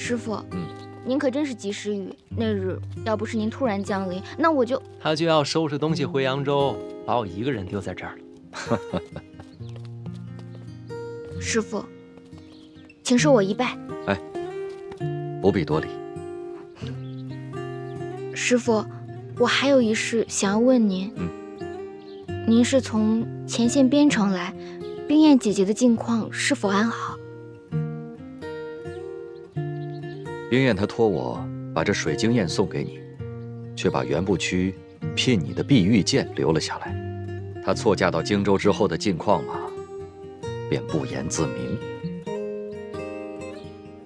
师傅，您可真是及时雨。那日要不是您突然降临，那我就……他就要收拾东西回扬州，把我一个人丢在这儿了。师傅，请受我一拜。哎，不必多礼。师傅，我还有一事想要问您。您是从前线边城来，冰燕姐姐的近况是否安好？冰燕她托我把这水晶燕送给你，却把原部区聘你的碧玉剑留了下来。她错嫁到荆州之后的近况嘛，便不言自明。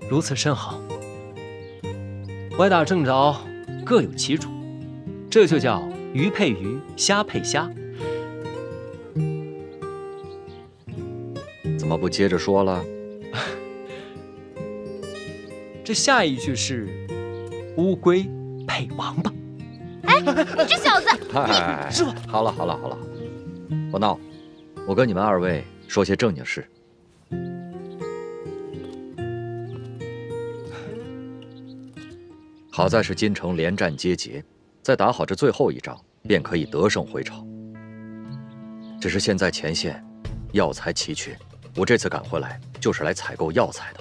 如此甚好。歪打正着，各有其主，这就叫鱼配鱼，虾配虾。怎么不接着说了？这下一句是乌龟配王八。哎，你这小子！哎，师傅，好了好了好了，不闹，我跟你们二位说些正经事。好在是京城连战皆捷，再打好这最后一仗，便可以得胜回朝。只是现在前线药材奇缺，我这次赶回来就是来采购药材的。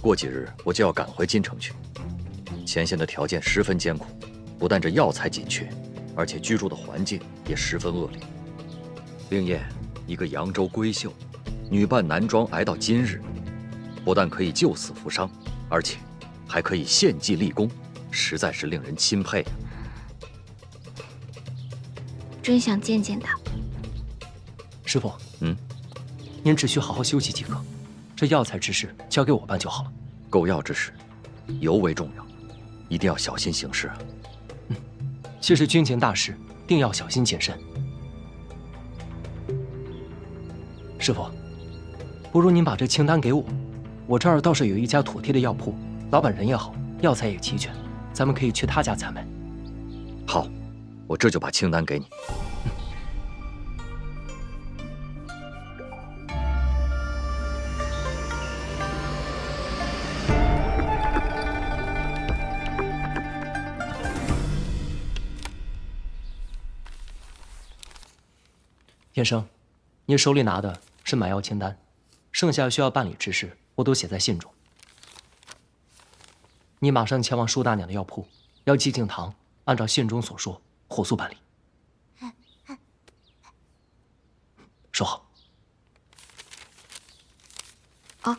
过几日我就要赶回京城去。前线的条件十分艰苦，不但这药材紧缺，而且居住的环境也十分恶劣。冰燕，一个扬州闺秀，女扮男装挨到今日，不但可以救死扶伤，而且还可以献计立功，实在是令人钦佩啊！真想见见他。师傅，您只需好好休息即可，这药材之事交给我办就好了。购药之事尤为重要，一定要小心行事啊！既是军情大事，定要小心谨慎。师傅，不如您把这清单给我，我这儿倒是有一家妥帖的药铺，老板人也好，药材也齐全，咱们可以去他家采买。好，我这就把清单给你。燕生，您手里拿的是买药清单，剩下需要办理之事，我都写在信中。你马上前往舒大娘的药铺，要寂静堂按照信中所说，火速办理。说好。哦，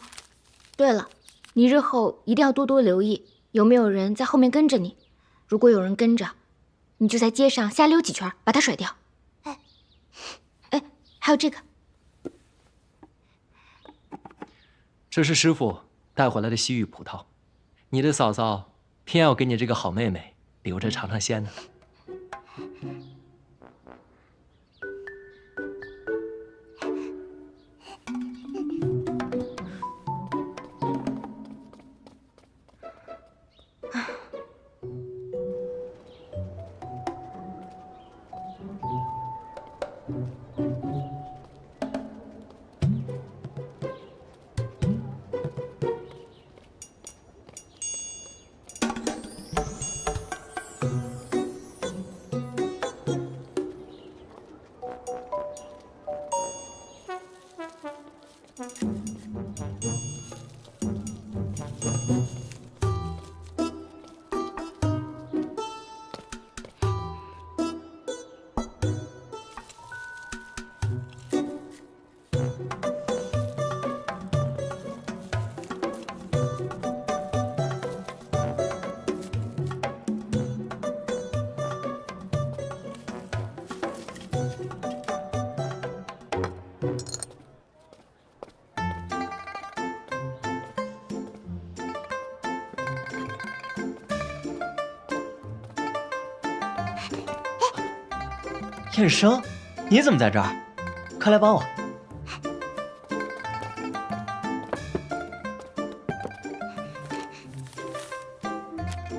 对了，你日后一定要多多留意，有没有人在后面跟着你。如果有人跟着，你就在街上瞎溜几圈，把他甩掉。还有这个，这是师傅带回来的西域葡萄，你的嫂嫂偏要给你这个好妹妹留着尝尝鲜呢。燕生，你怎么在这儿？快来帮我！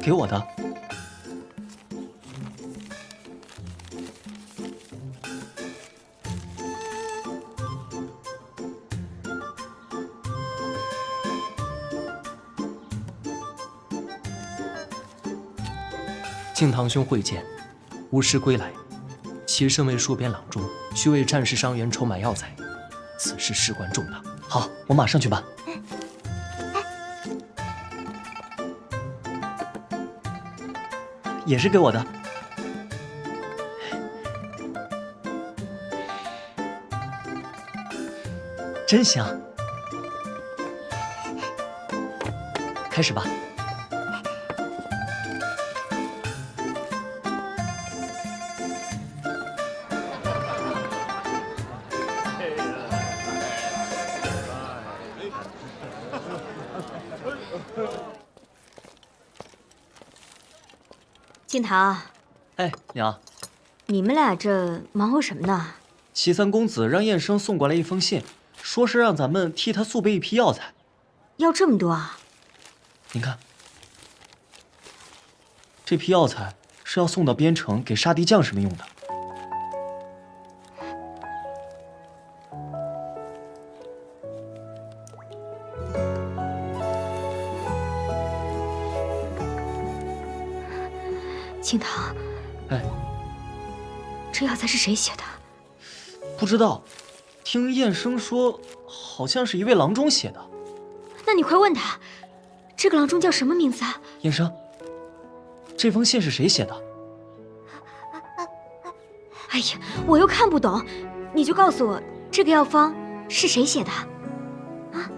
给我的。敬堂兄会见，巫师归来，其身为戍边郎中，需为战士伤员筹买药材，此事事关重大。好，我马上去办。也是给我的。真香。开始吧。敬堂，哎，娘，你们俩这忙活什么呢？齐三公子让燕生送过来一封信，说是让咱们替他速备一批药材。要这么多啊？您看，这批药材是要送到边城给杀敌将士们用的。敬堂，哎，这药材是谁写的？不知道，听燕生说，好像是一位郎中写的。那你快问他，这个郎中叫什么名字啊？燕生，这封信是谁写的？哎呀，我又看不懂，你就告诉我这个药方是谁写的？啊？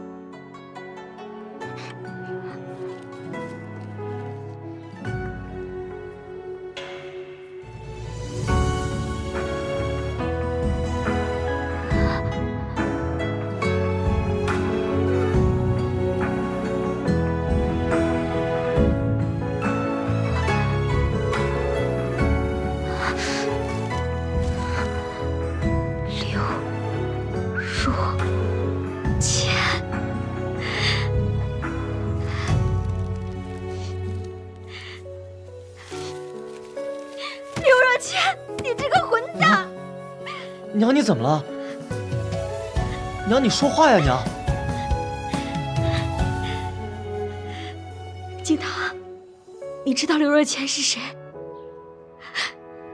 你这个混蛋！娘，你怎么了？娘，你说话呀，娘！敬堂，你知道刘若谦是谁？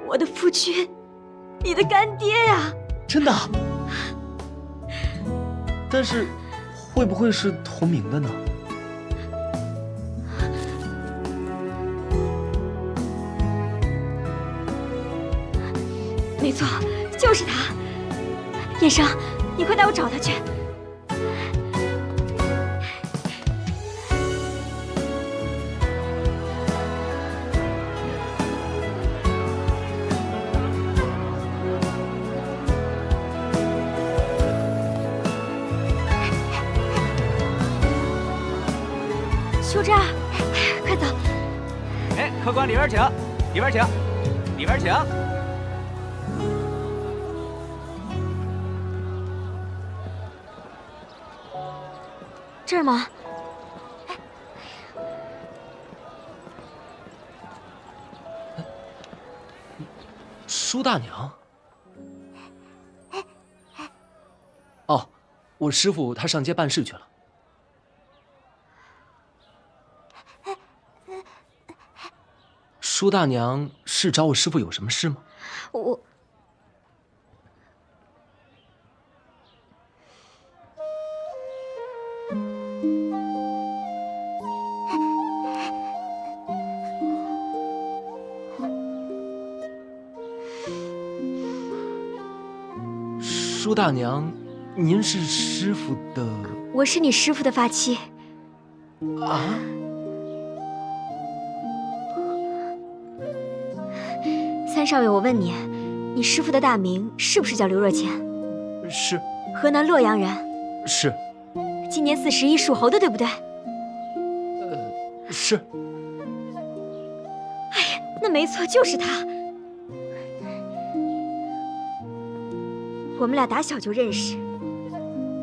我的夫君，你的干爹呀！真的？但是，会不会是同名的呢？没错，就是他。燕生，你快带我找他去。休战，快走！哎，客官里边请，里边请，里边请。这儿吗？舒大娘。哦，我师父他上街办事去了。舒大娘是找我师父有什么事吗？我。舒大娘，您是师父的？我是你师父的发妻。啊？三少爷，我问你，你师父的大名是不是叫刘若谦？是。河南洛阳人。是。今年41属猴的，对不对？是。哎呀，那没错，就是他。我们俩打小就认识，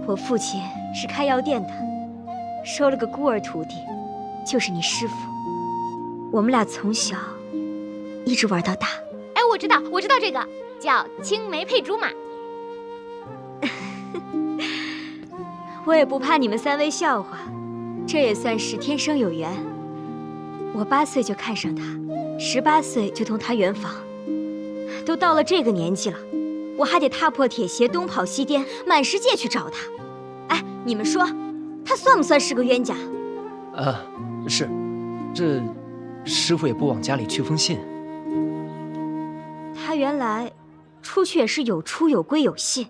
我父亲是开药店的，收了个孤儿徒弟，就是你师父。我们俩从小一直玩到大。哎，我知道这个叫青梅配竹马。我也不怕你们三位笑话，这也算是天生有缘。我8岁就看上他， 18岁就同他圆房，都到了这个年纪了，我还得踏破铁鞋东跑西颠，满世界去找他。哎，你们说，他算不算是个冤家？是，这师傅也不往家里去封信。他原来出去也是有出有归有信，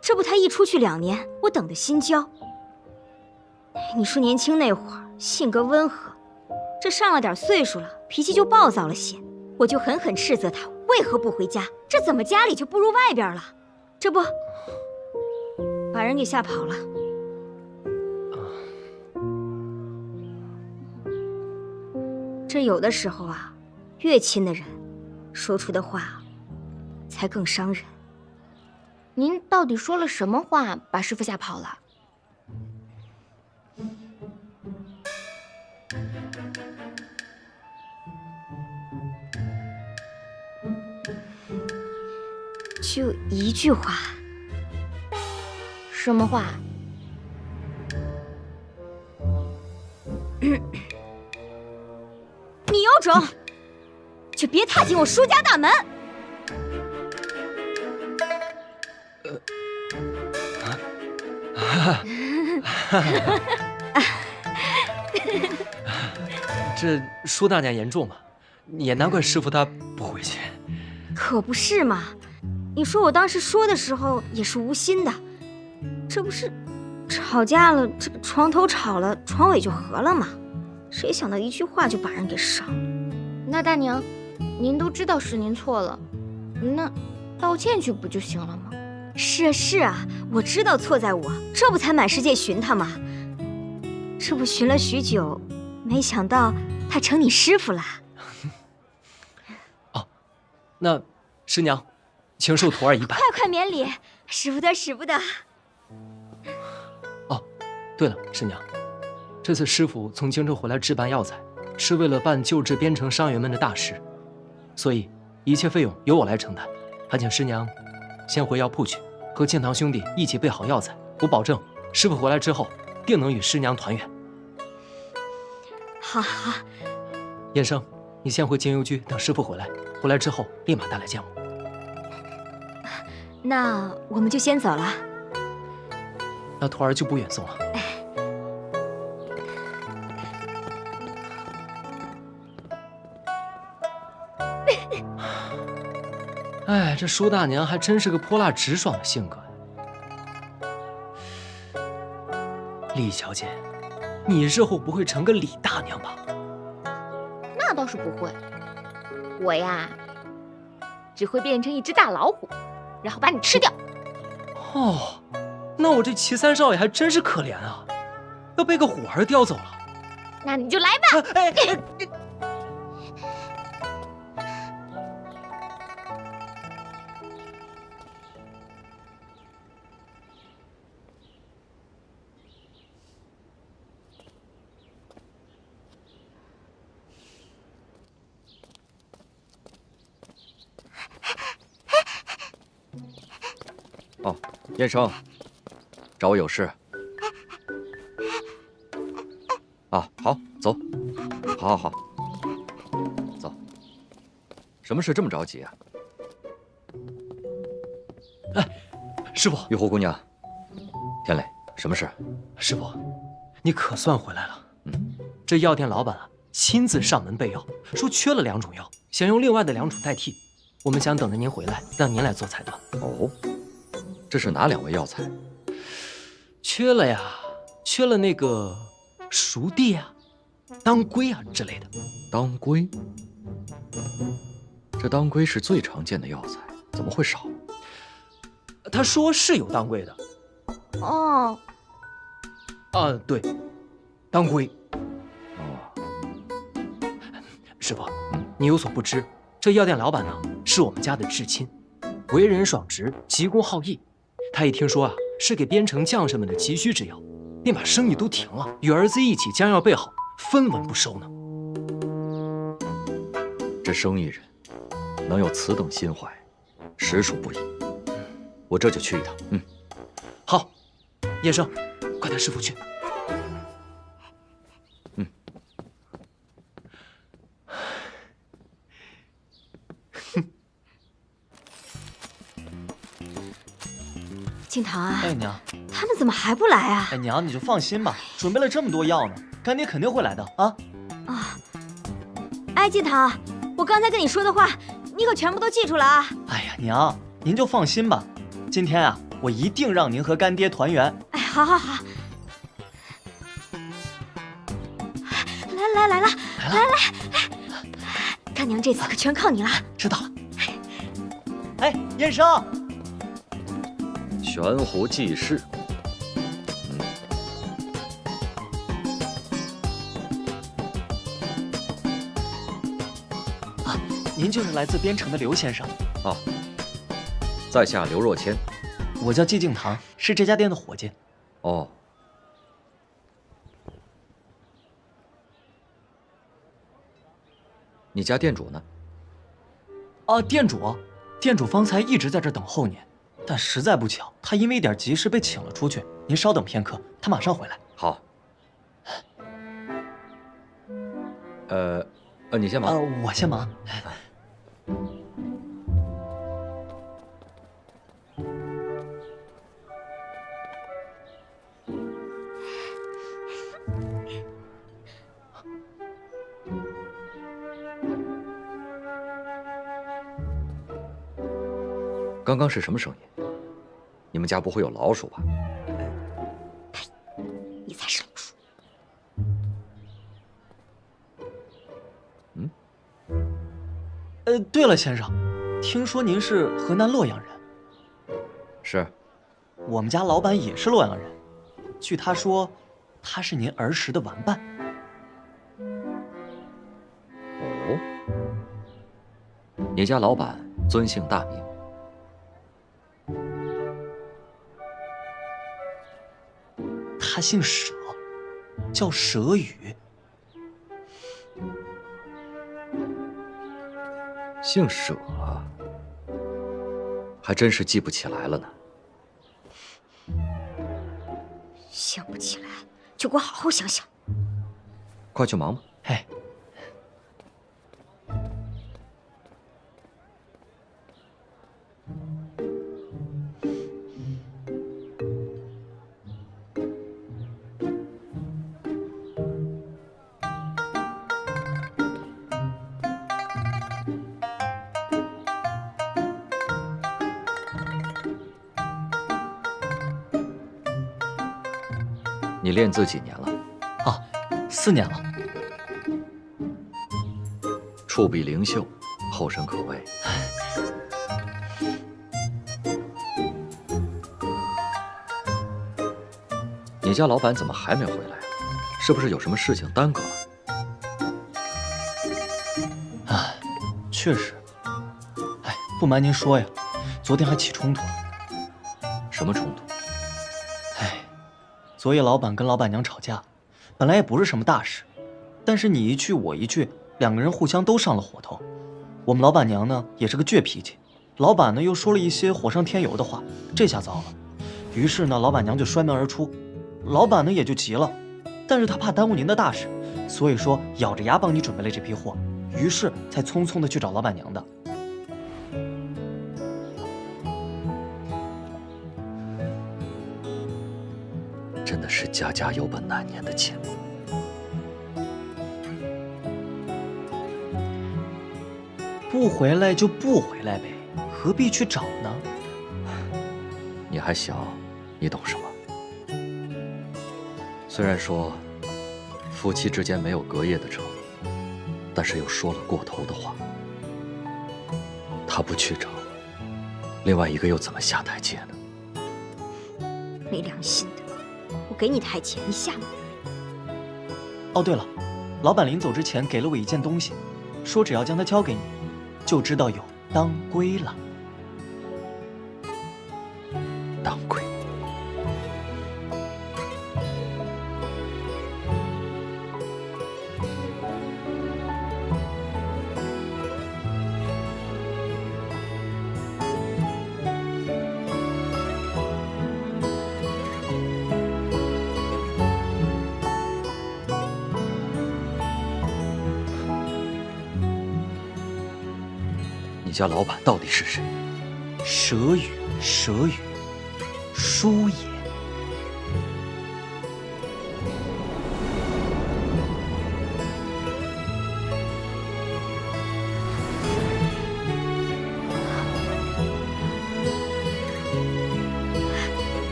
这不他一出去2年，我等得心焦。你说年轻那会儿性格温和，这上了点岁数了，脾气就暴躁了些，我就狠狠斥责他为何不回家，这怎么家里就不如外边了？这不把人给吓跑了。这有的时候啊，越亲的人说出的话才更伤人。您到底说了什么话，把师傅吓跑了？就一句话。什么话？你有种，就别踏进我舒家大门！这舒大娘言重嘛，也难怪师傅他不回去。可不是嘛，你说我当时说的时候也是无心的，这不是吵架了，这个床头吵了，床尾就和了嘛。谁想到一句话就把人给伤了。那大娘，您都知道是您错了，那道歉去不就行了吗？是啊是啊，我知道错在我，这不才满世界寻他吗？这不寻了许久，没想到他成你师傅了。哦，那师娘，请受徒儿一拜。快免礼，使不得使不得。哦，对了，师娘，这次师傅从荆州回来置办药材，是为了办救治边城伤员们的大事，所以一切费用由我来承担。还请师娘先回药铺去，和庆堂兄弟一起备好药材。我保证，师傅回来之后，定能与师娘团圆。好好。燕生，你先回金邮居等师傅回来，回来之后立马带来见我。那我们就先走了。那徒儿就不远送了。哎，这舒大娘还真是个泼辣直爽的性格呀。李小姐，你日后不会成个李大娘吧？那倒是不会，我呀，只会变成一只大老虎，然后把你吃掉。哦，那我这齐三少爷还真是可怜啊，要被个虎儿叼走了。那你就来吧。哦，燕生，找我有事。啊，好，走，好，走。什么事这么着急啊？哎，师傅，玉湖姑娘，天磊，什么事？师傅，你可算回来了。这药店老板啊，亲自上门备药，说缺了2种药，想用另外的2种代替。我们想等着您回来，让您来做裁断。哦，这是哪2味药材？缺了呀，缺了那个熟地啊、当归啊之类的。当归？这当归是最常见的药材，怎么会少？他说是有当归的。哦，啊，对，当归。哦，师傅，你有所不知，这药店老板呢是我们家的至亲，为人爽直，急公好义。他一听说啊是给边城将士们的急需之药，便把生意都停了，与儿子一起将药备好，分文不收呢。这生意人能有此等心怀，实属不易。我这就去一趟。好，叶生，快带师傅去。静堂啊，哎，娘，他们怎么还不来啊？哎，娘，你就放心吧，准备了这么多药呢，干爹肯定会来的啊。啊，哎，静堂，我刚才跟你说的话，你可全部都记住了啊。哎呀，娘，您就放心吧，今天啊，我一定让您和干爹团圆。哎，好好好，来了，干娘这次可全靠你了。知道了。哎，燕生，悬壶济世。您就是来自边城的刘先生。啊，在下刘若谦。我叫季敬堂，是这家店的伙计。哦，你家店主呢？啊，店主方才一直在这等候您，但实在不巧，他因为一点急事被请了出去。您稍等片刻，他马上回来。好。你先忙。我先忙。刚刚是什么声音？你们家不会有老鼠吧？你才是老鼠。对了，先生，听说您是河南洛阳人。是。我们家老板也是洛阳人，据他说，他是您儿时的玩伴。哦，你家老板尊姓大名？他姓佘，叫佘宇。姓佘啊，还真是记不起来了呢。想不起来，就给我好好想想。快去忙吧。哎，你练字几年了？啊，4年了。触笔灵秀，后生可畏。你家老板怎么还没回来啊？是不是有什么事情耽搁了？哎，确实。哎，不瞒您说呀，昨天还起冲突了。什么冲突？哎，昨夜老板跟老板娘吵架，本来也不是什么大事，但是你一句我一句，两个人互相都上了火头。我们老板娘呢也是个倔脾气，老板呢又说了一些火上添油的话，这下糟了。于是呢，老板娘就摔门而出，老板呢也就急了，但是他怕耽误您的大事，所以说咬着牙帮你准备了这批货，于是才匆匆的去找老板娘的。真的是家家有本难念的经。不回来就不回来呗，何必去找呢？你还小，你懂什么？虽然说夫妻之间没有隔夜的仇，但是又说了过头的话。他不去找，另外一个又怎么下台阶呢？没良心的！我给你台阶，你下吗？哦，对了，老板临走之前给了我一件东西，说只要将它交给你，就知道有当归了。当归。家老板到底是谁？佘宇，佘宇，叔爷。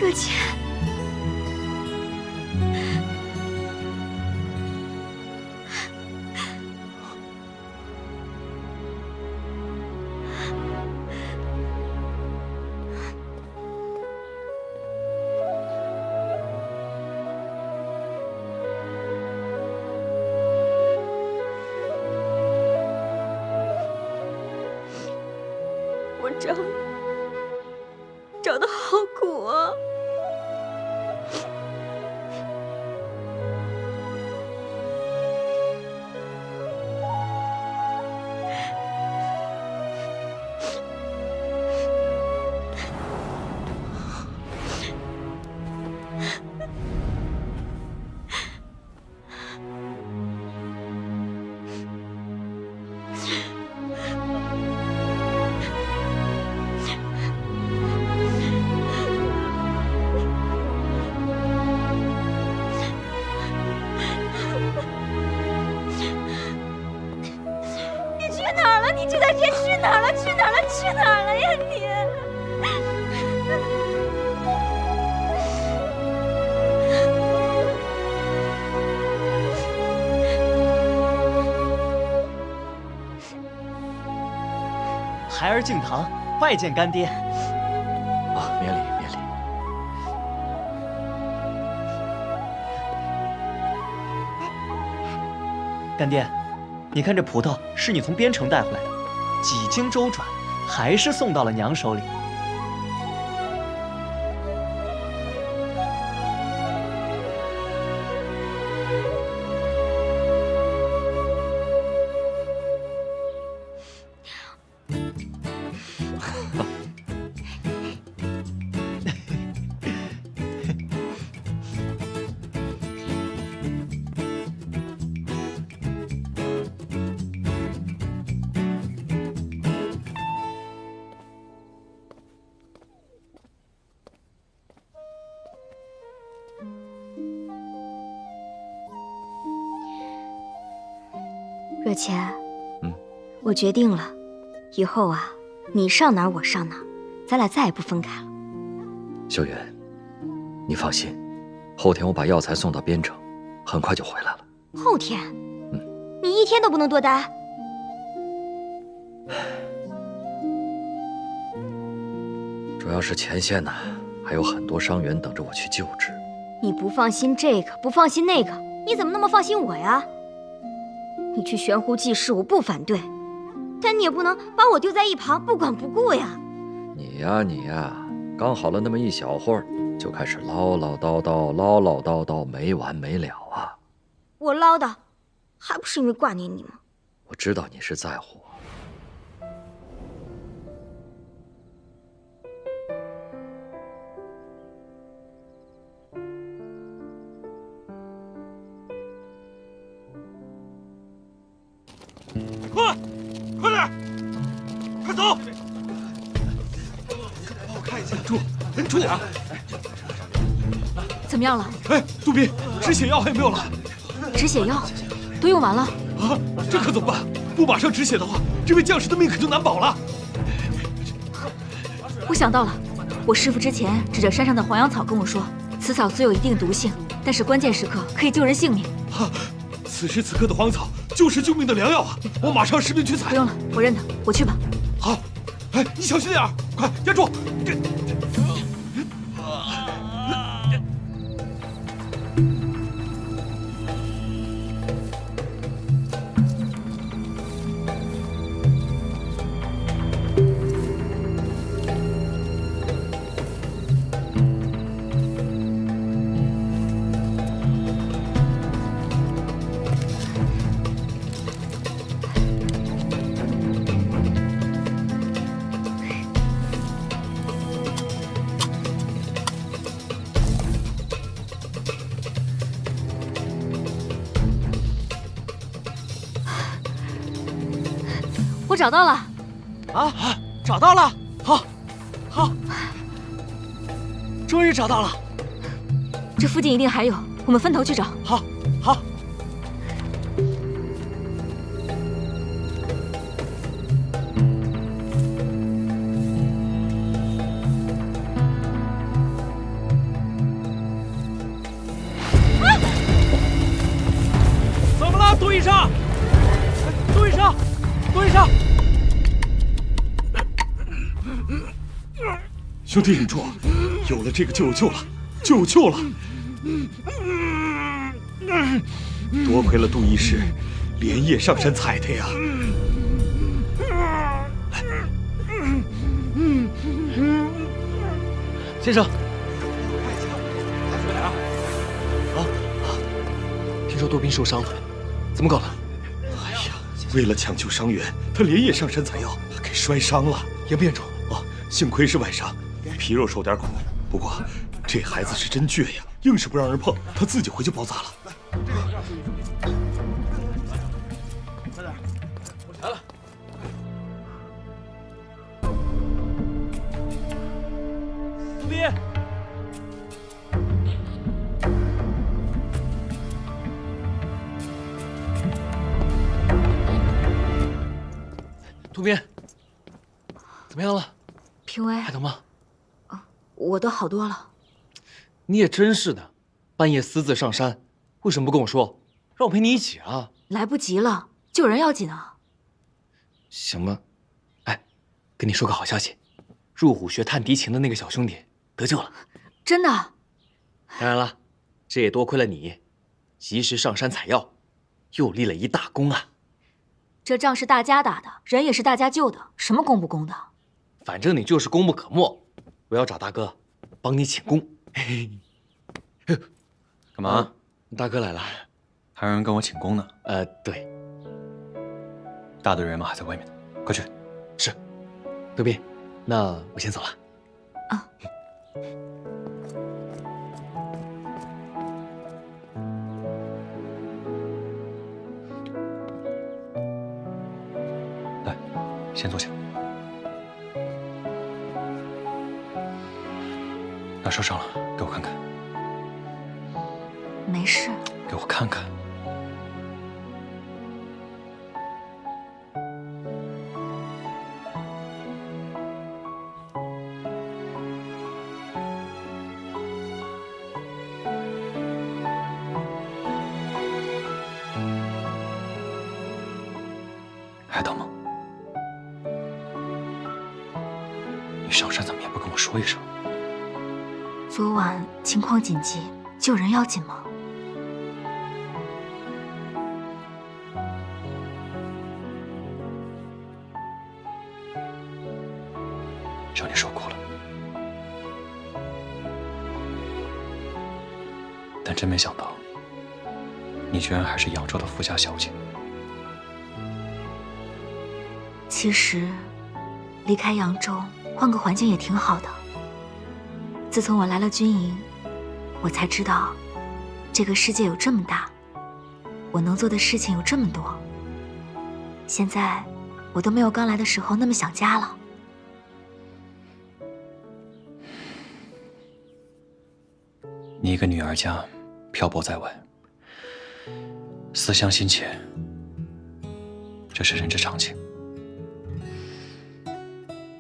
若谦，我找的好苦啊！你这段时间去哪儿了？去哪儿了？去哪儿了呀你？孩儿敬堂，拜见干爹。啊，免礼免礼。干爹，你看这葡萄是你从边城带回来的，几经周转，还是送到了娘手里。若谦，我决定了，以后啊，你上哪儿我上哪儿，咱俩再也不分开了。秀媛，你放心，后天我把药材送到边城，很快就回来了。后天？你一天都不能多待？主要是前线呢，还有很多伤员等着我去救治。你不放心这个，不放心那个，你怎么那么放心我呀？你去悬壶济世，我不反对，但你也不能把我丢在一旁不管不顾呀。你呀，刚好了那么一小会儿，就开始唠唠叨叨，没完没了啊！我唠叨，还不是因为挂念你吗？我知道你是在乎我。快点，快走！帮我看一下，住点。怎么样了？哎，杜宾，止血药还有没有了？止血药都用完了啊！这可怎么办？不马上止血的话，这位将士的命可就难保了。我想到了，我师傅之前指着山上的黄杨草跟我说，此草虽有一定毒性，但是关键时刻可以救人性命。此时此刻的黄草就是救命的良药啊！我马上士兵去采。不用了，我认得，我去吧。好，哎，你小心点儿，快压住！我找到了。啊，找到了！好，好，终于找到了。这附近一定还有，我们分头去找。好，好。怎么了，杜医生？杜医生，杜医生！兄弟，忍住，有了这个就有救了，就有救了。多亏了杜医师，连夜上山采的呀。先生，听说多斌受伤了，怎么搞的？哎呀，为了抢救伤员，他连夜上山采药，给摔伤了，严不严重？哦，幸亏是外伤，皮肉受点苦。不过这孩子是真倔呀，硬是不让人碰，他自己回去包扎了。来了。杜斌，杜斌，怎么样了？评委，还疼吗？我都好多了。你也真是的，半夜私自上山，为什么不跟我说，让我陪你一起啊？来不及了，救人要紧啊！行吧，哎，跟你说个好消息，入虎学探敌情的那个小兄弟得救了。真的？当然了，这也多亏了你，及时上山采药，又立了一大功啊。这仗是大家打的，人也是大家救的，什么功不功的？反正你就是功不可没，我要找大哥帮你请功。嘿嘿，干嘛？大哥来了，还有人跟我请功呢。对，大队人马还在外面呢，快去。是，德斌，那我先走了。啊。来，先坐下。哪受伤了？给我看看。没事。给我看看。还疼吗？你上山怎么也不跟我说一声？昨晚情况紧急，救人要紧吗？让你受苦了，但真没想到，你居然还是扬州的富家小姐。其实，离开扬州，换个环境也挺好的。自从我来了军营，我才知道，这个世界有这么大，我能做的事情有这么多。现在，我都没有刚来的时候那么想家了。你一个女儿家，漂泊在外，思乡心切，这是人之常情。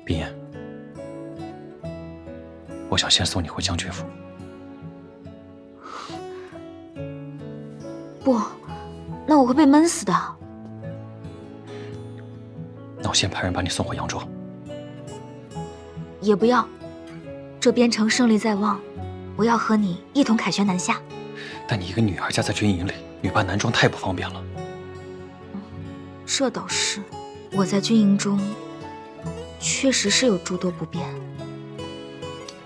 冰燕，我想先送你回将军府。不，那我会被闷死的。那我先派人把你送回扬州。也不要，这边城胜利在望，我要和你一同凯旋南下。但你一个女儿家在军营里，女扮男装太不方便了。这倒是，我在军营中确实是有诸多不便。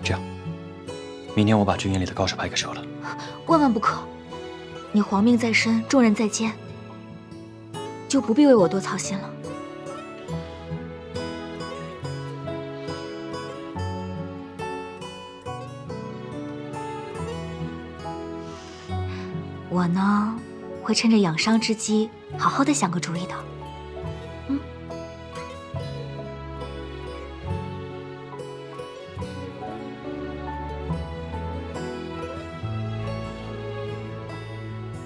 这样，明年我把军营里的告示牌给撤了。万万不可！你皇命在身，重任在肩，就不必为我多操心了。我呢，会趁着养伤之机，好好的想个主意的。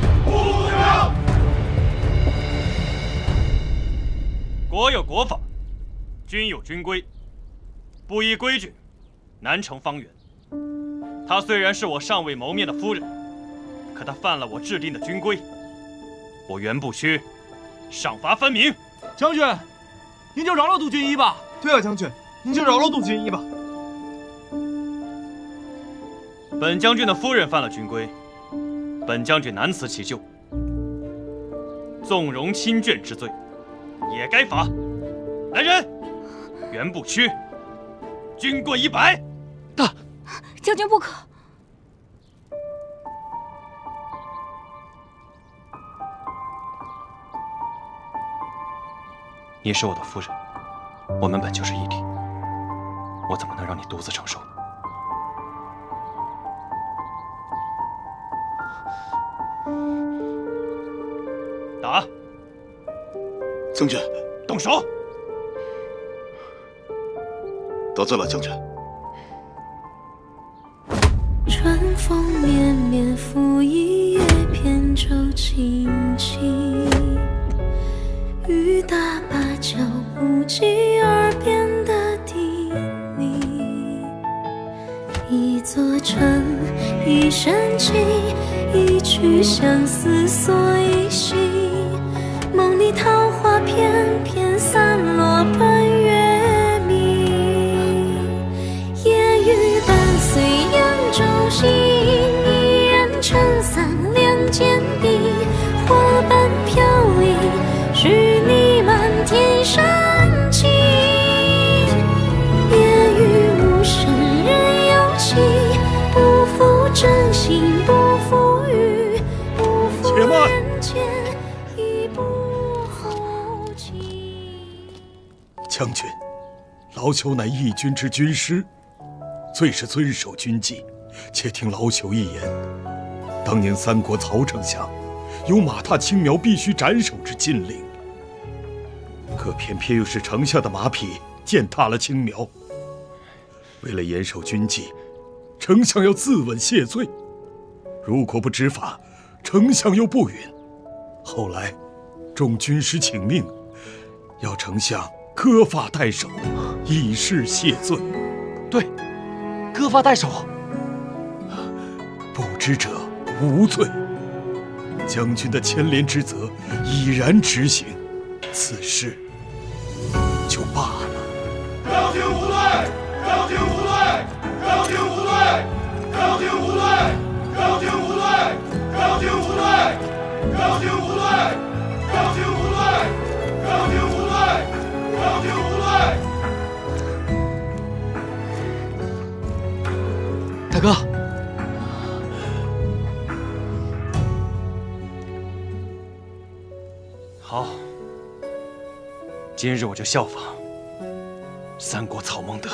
表，不对表。国有国法，军有军规，不依规矩，难成方圆。她虽然是我尚未谋面的夫人，可她犯了我制定的军规，我袁不屈，赏罚分明。将军，您就饶了杜军医吧。对啊，将军，您就饶了杜军医吧。本将军的夫人犯了军规，本将军难辞其咎，纵容亲眷之罪，也该罚。来人，袁不屈，军棍100。将军不可。你是我的夫人，我们本就是一体，我怎么能让你独自承受？打！将军，动手！得罪了将军。春风绵绵拂一叶扁舟轻轻，雨打芭蕉不及耳边的叮咛。一座城，一声情，一曲相思锁一心。梦里桃花片片散落奔月明。夜雨伴随扬州行，一人撑伞两肩并，花瓣飘零，是你满天深情。夜雨无声人有情，不负真心不负语，不负人间一步后情。将军，老朽乃义军之军师，最是遵守军纪。且听老朽一言：当年三国曹丞相有马踏青苗必须斩首之禁令，可偏偏又是丞相的马匹践踏了青苗。为了严守军纪，丞相要自刎谢罪。如果不执法，丞相又不允。后来，众军师请命，要丞相割发代首，以示谢罪。对，割发代首。不知者无罪。将军的牵连之责已然执行，此事就罢了。将军无罪！将军无罪！将军无罪！将军无罪！将军无罪！将军无罪！将军无罪！将军无罪！将军无罪！将军无罪！大哥，好，今日我就效仿三国曹孟德。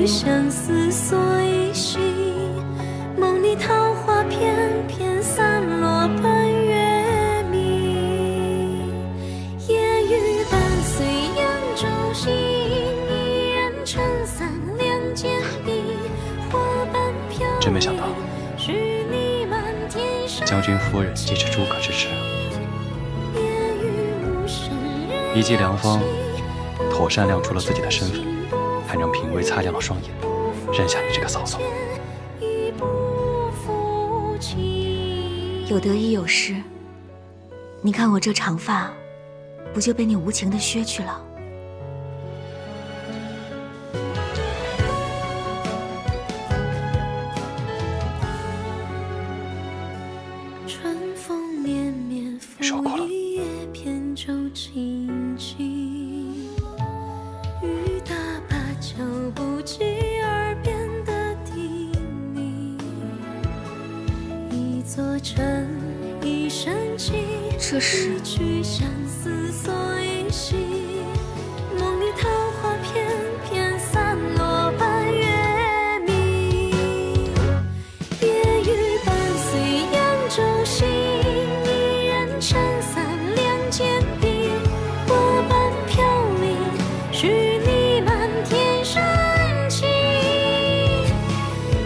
相思所依稀，梦里桃花片片散落半月明。夜雨伴随扬州行，一人撑伞两肩并，花瓣飘零。真没想到，将军夫人既是诸葛之侄，一骑良方，妥善亮出了自己的身份，还让嫔尉擦亮了双眼，认下你这个嫂嫂。有得亦有失，你看我这长发，不就被你无情的削去了？春风绵绵拂一叶扁舟轻轻，雨打芭蕉不及耳边的叮咛。一座城，一生情，这是一曲相思所依稀。梦里桃花片片散落半月明。夜雨伴随扬州行，一人撑伞两肩并，花瓣飘零，许你满天深情。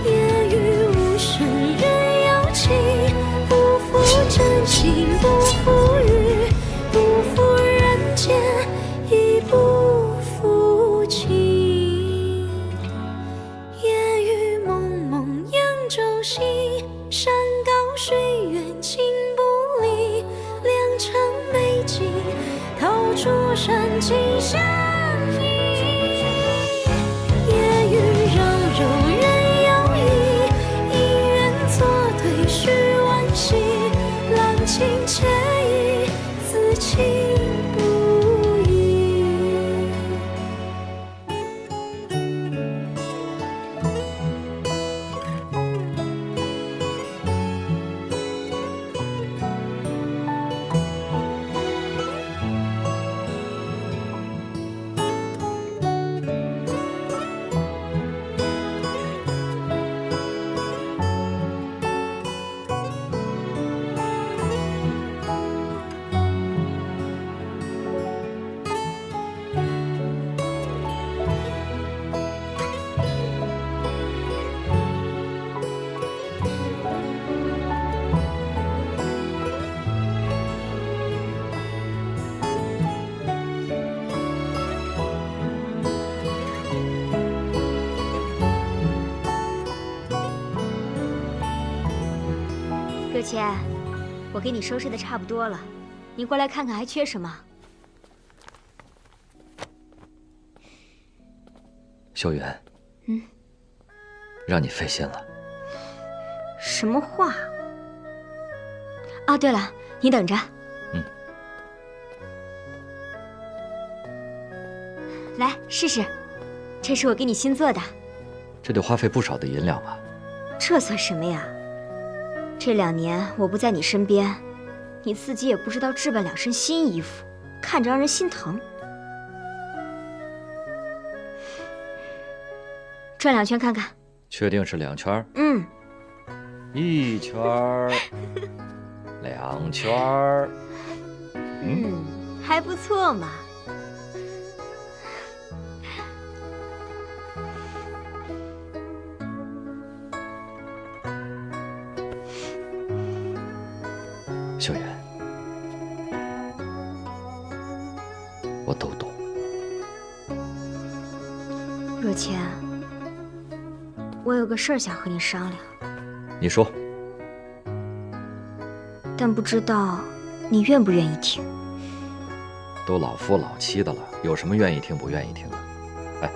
夜雨无声人有情，不负真心不负雨，不负人间亦不负情。夜雨蒙蒙扬州行，山高水远情不离，良辰美景透出深情相依。夜雨柔柔人有意，一愿作对须惋惜，郎情且意此情不移。若谦，我给你收拾的差不多了，你过来看看还缺什么。秀媛，嗯，让你费心了。什么话？哦，对了，你等着。嗯。来试试，这是我给你新做的。这得花费不少的银两吧？这算什么呀？这2年我不在你身边，你自己也不知道置办2身新衣服，看着让人心疼。转2圈看看。确定是2圈？嗯。1圈，2圈。还不错嘛。秀媛，我都懂。若谦，我有个事儿想和你商量。你说。但不知道你愿不愿意听。都老夫老妻的了，有什么愿意听不愿意听的？哎，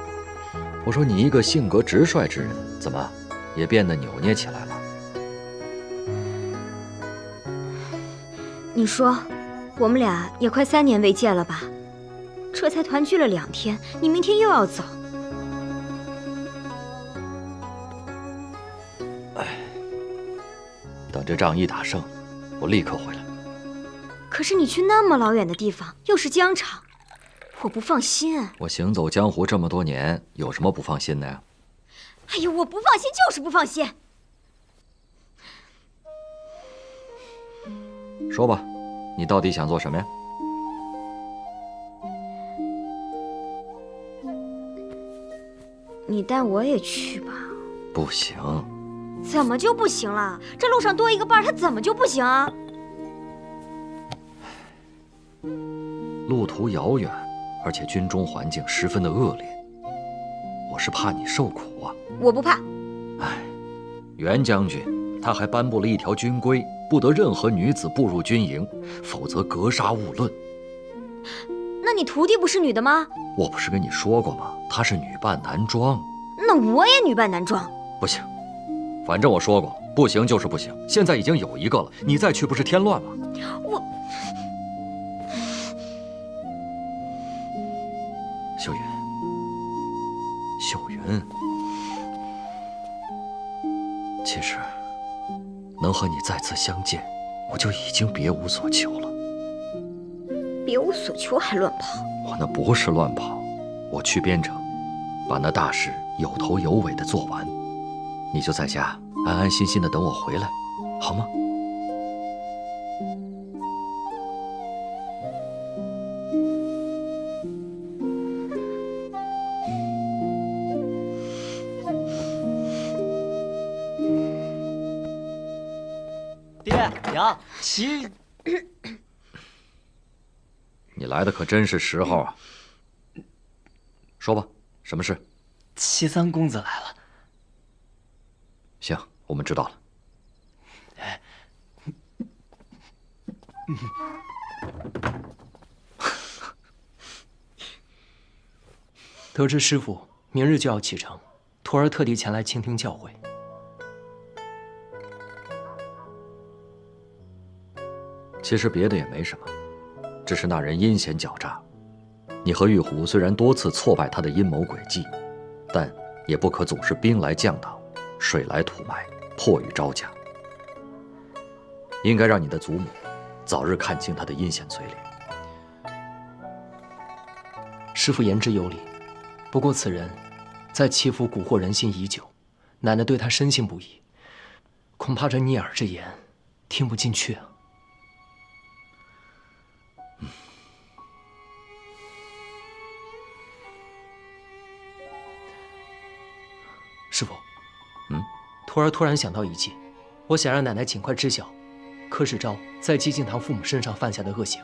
我说你一个性格直率之人，怎么也变得扭捏起来了？你说，我们俩也快3年未见了吧？这才团聚了2天，你明天又要走。哎，等这仗一打胜，我立刻回来。可是你去那么老远的地方，又是疆场，我不放心。我行走江湖这么多年，有什么不放心的呀？哎呦，我不放心就是不放心。说吧，你到底想做什么呀？你带我也去吧。不行。怎么就不行了？这路上多一个伴，他怎么就不行啊？路途遥远，而且军中环境十分的恶劣，我是怕你受苦啊。我不怕。哎，袁将军他还颁布了一条军规，不得任何女子步入军营，否则格杀勿论。那你徒弟不是女的吗？我不是跟你说过吗？她是女扮男装。那我也女扮男装。不行，反正我说过，不行就是不行。现在已经有一个了，你再去不是添乱吗？秀云，秀云，其实能和你再次相见，我就已经别无所求了。别无所求还乱跑？我那不是乱跑，我去边城，把那大事有头有尾的做完，你就在家安安心心的等我回来，好吗？爹娘，齐，你来的可真是时候啊！说吧，什么事？齐三公子来了。行，我们知道了。得知师父明日就要启程，徒儿特地前来倾听教诲。其实别的也没什么，只是那人阴险狡诈。你和玉虎虽然多次挫败他的阴谋诡计，但也不可总是兵来将挡，水来土埋，迫于招架。应该让你的祖母早日看清他的阴险嘴脸。师父言之有理，不过此人在祈福蛊惑人心已久，奶奶对他深信不疑，恐怕这逆耳之言听不进去啊。师父，徒儿突然想到一计，我想让奶奶尽快知晓柯世昭在姬敬堂父母身上犯下的恶行，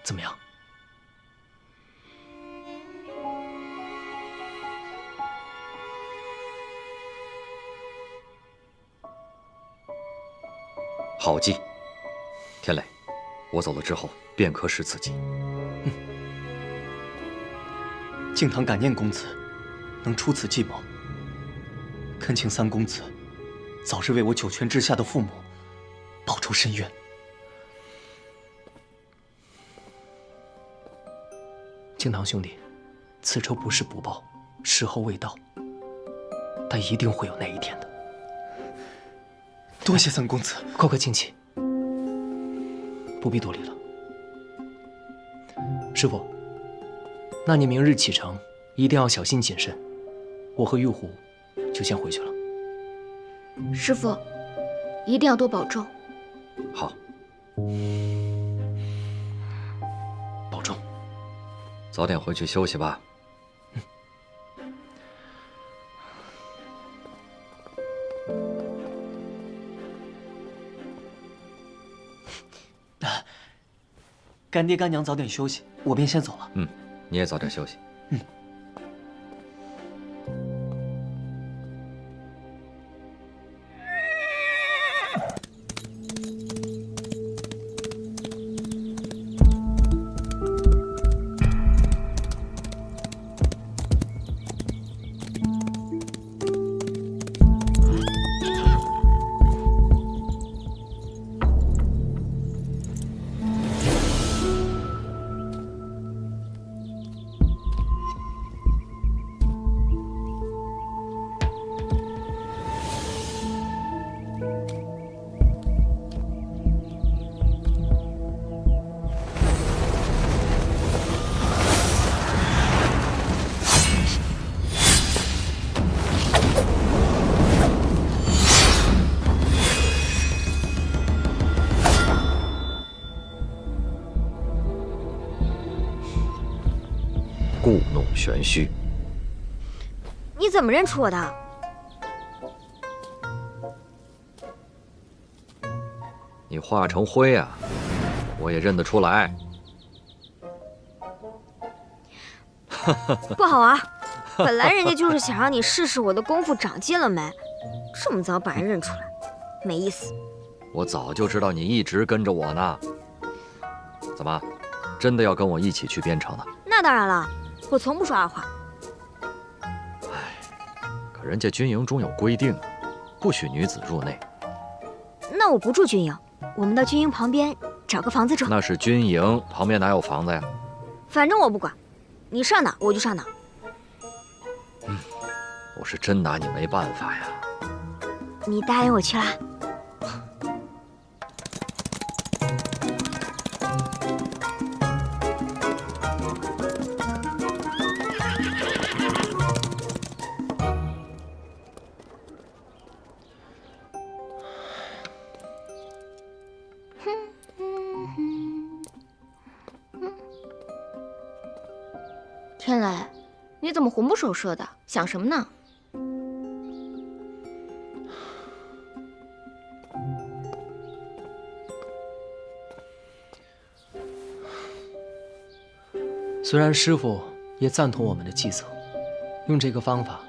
怎么样？好计。天磊，我走了之后便可使此计。敬堂感念公子能出此计谋，恳请三公子早日为我九泉之下的父母报仇伸冤。敬堂兄弟，此仇不是不报，时候未到，但一定会有那一天的。多谢三公子，快请起，不必多礼了。师傅，那你明日启程一定要小心谨慎。我和玉虎就先回去了。师傅，一定要多保重。好，保重。早点回去休息吧。干爹干娘早点休息，我便先走了。你也早点休息。故弄玄虚，你怎么认出我的？你化成灰啊，我也认得出来。不好玩，本来人家就是想让你试试我的功夫长进了没，这么早把人认出来，没意思。我早就知道你一直跟着我呢。怎么，真的要跟我一起去边城呢？那当然了。我从不说二话。可人家军营中有规定，不许女子入内。那我不住军营，我们到军营旁边找个房子住。那是军营，旁边哪有房子呀？反正我不管，你上哪我就上哪。我是真拿你没办法呀。你答应我去啦？天磊，你怎么魂不守舍的？想什么呢？虽然师傅也赞同我们的计策，用这个方法，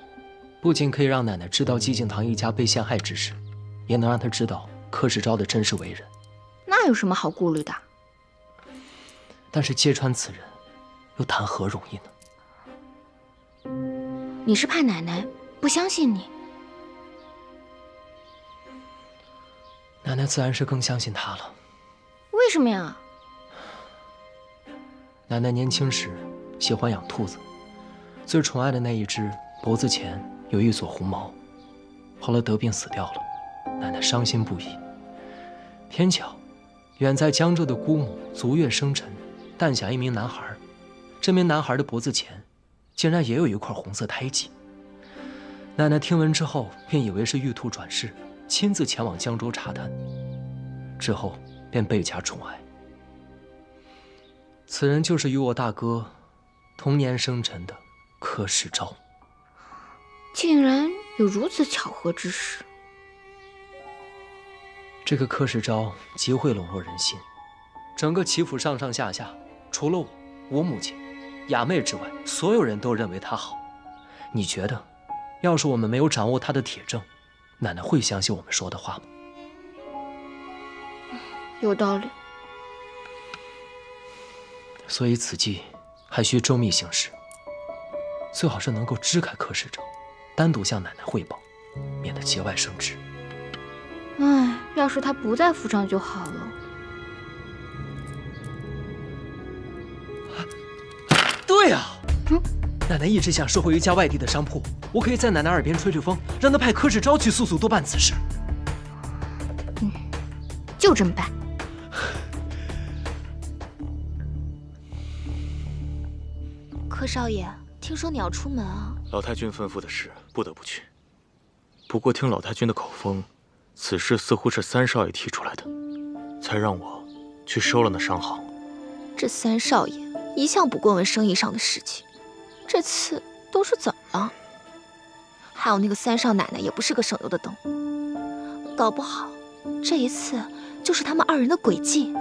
不仅可以让奶奶知道寂静堂一家被陷害之事，也能让她知道柯世昭的真实为人。那有什么好顾虑的？但是揭穿此人，又谈何容易呢？你是怕奶奶不相信你？奶奶自然是更相信他了。为什么呀？奶奶年轻时喜欢养兔子，最宠爱的那一只脖子前有一撮红毛，后来得病死掉了，奶奶伤心不已。偏巧，远在江州的姑母足月生辰，诞下一名男孩，这名男孩的脖子前竟然也有一块红色胎记。奶奶听闻之后，便以为是玉兔转世，亲自前往江州查探，之后便倍加宠爱。此人就是与我大哥同年生辰的柯世昭。竟然有如此巧合之事。这个柯世昭极会笼络人心，整个齐府上上下下，除了我母亲、雅妹之外，所有人都认为他好。你觉得，要是我们没有掌握他的铁证，奶奶会相信我们说的话吗？有道理。所以此计还需周密行事，最好是能够支开柯使者，单独向奶奶汇报，免得节外生枝。唉，要是他不在府上就好了。对呀，奶奶一直想收回一家外地的商铺，我可以在奶奶耳边吹吹风，让她派柯世昭去速速多办此事。就这么办。柯少爷，听说你要出门啊？老太君吩咐的事，不得不去。不过听老太君的口风，此事似乎是三少爷提出来的，才让我去收了那商行。这三少爷一向不过问生意上的事情，这次都是怎么了？还有那个三少奶奶也不是个省油的灯，搞不好这一次就是他们二人的诡计。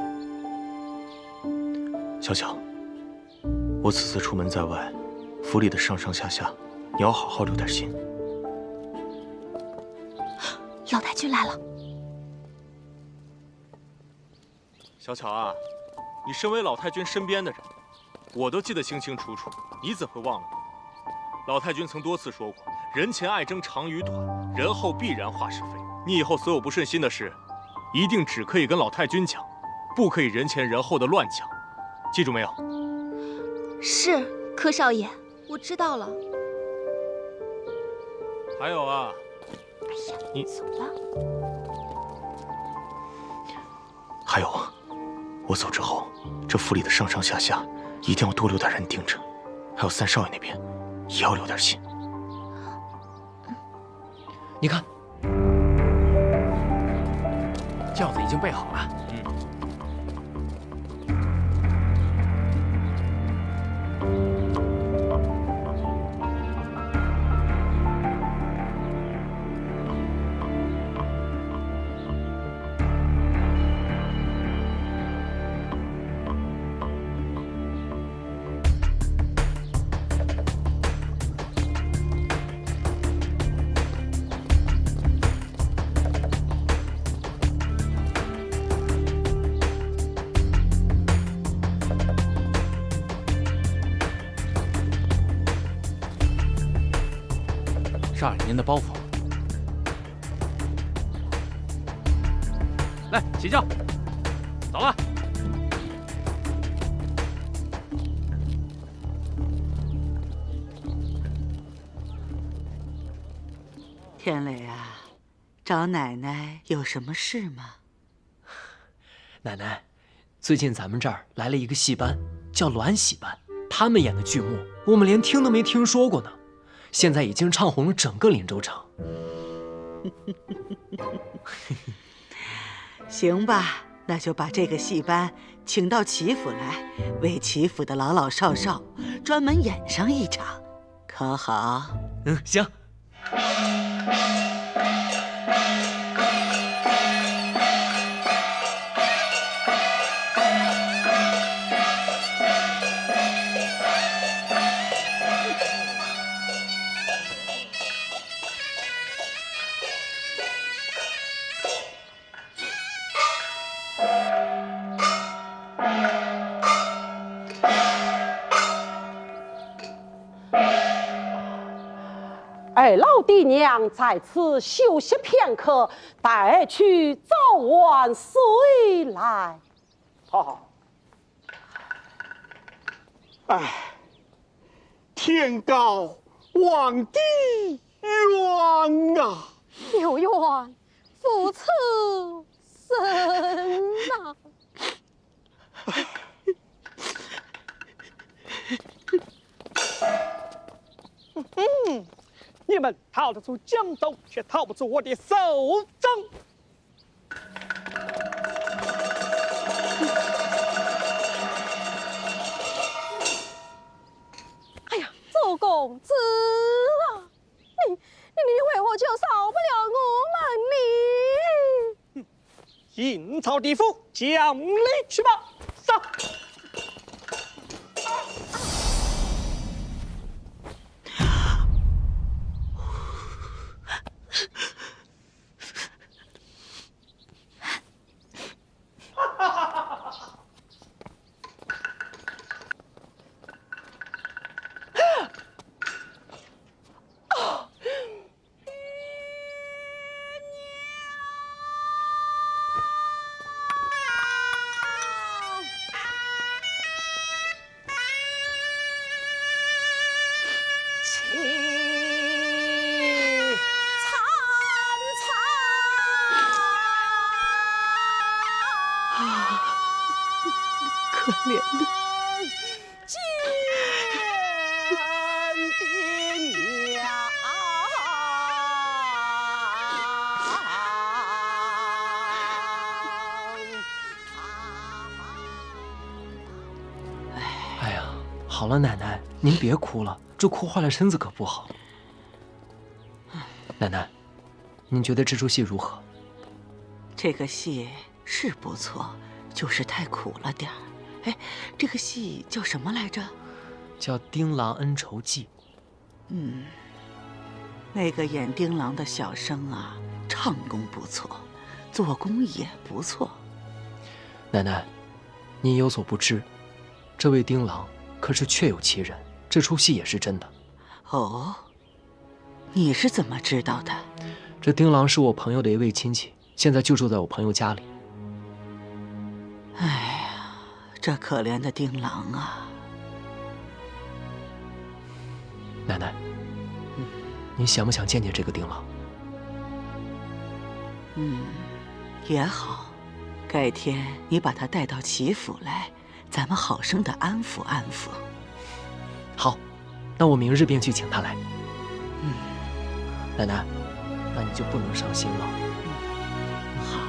小巧，我此次出门在外，府里的上上下下，你要好好留点心。老太君来了。小巧啊，你身为老太君身边的人，我都记得清清楚楚，你怎会忘了呢？老太君曾多次说过，人前爱争长与短，人后必然话是非。你以后所有不顺心的事，一定只可以跟老太君讲，不可以人前人后的乱讲，记住没有？是，柯少爷，我知道了。还有啊，哎呀，你走了。还有，我走之后，这府里的上上下下一定要多留点人盯着，还有三少爷那边也要留点心。你看，轿子已经备好了。少爷，您的包袱。来，起轿，走了。天磊啊，找奶奶有什么事吗？奶奶，最近咱们这儿来了一个戏班，叫鸾喜班，他们演的剧目，我们连听都没听说过呢。现在已经唱红了整个林州城。行吧，那就把这个戏班请到齐府来，为齐府的老老少少专门演上一场，可好？行。二老爹娘在此休息片刻，带去早晚随来。好。哎，天高望地远啊，有缘父此生啊。你们逃得出江州，却逃不出我的手掌。哎呀，周公子啊，你为何就少不了我们呢？阴曹地府，讲理去吧！上。可怜的见爹娘。哎呀，好了，奶奶，您别哭了，这哭坏了身子可不好。奶奶，您觉得这出戏如何？这个戏是不错，就是太苦了点儿。哎，这个戏叫什么来着？叫《丁郎恩仇记》。那个演丁郎的小生啊，唱功不错，做工也不错。奶奶，您有所不知，这位丁郎可是确有其人，这出戏也是真的。哦，你是怎么知道的？这丁郎是我朋友的一位亲戚，现在就住在我朋友家里。哎呀，这可怜的丁郎啊！奶奶，您想不想见见这个丁郎？也好，改天你把他带到齐府来，咱们好生的安抚安抚。好，那我明日便去请他来。奶奶，那你就不能伤心了。好。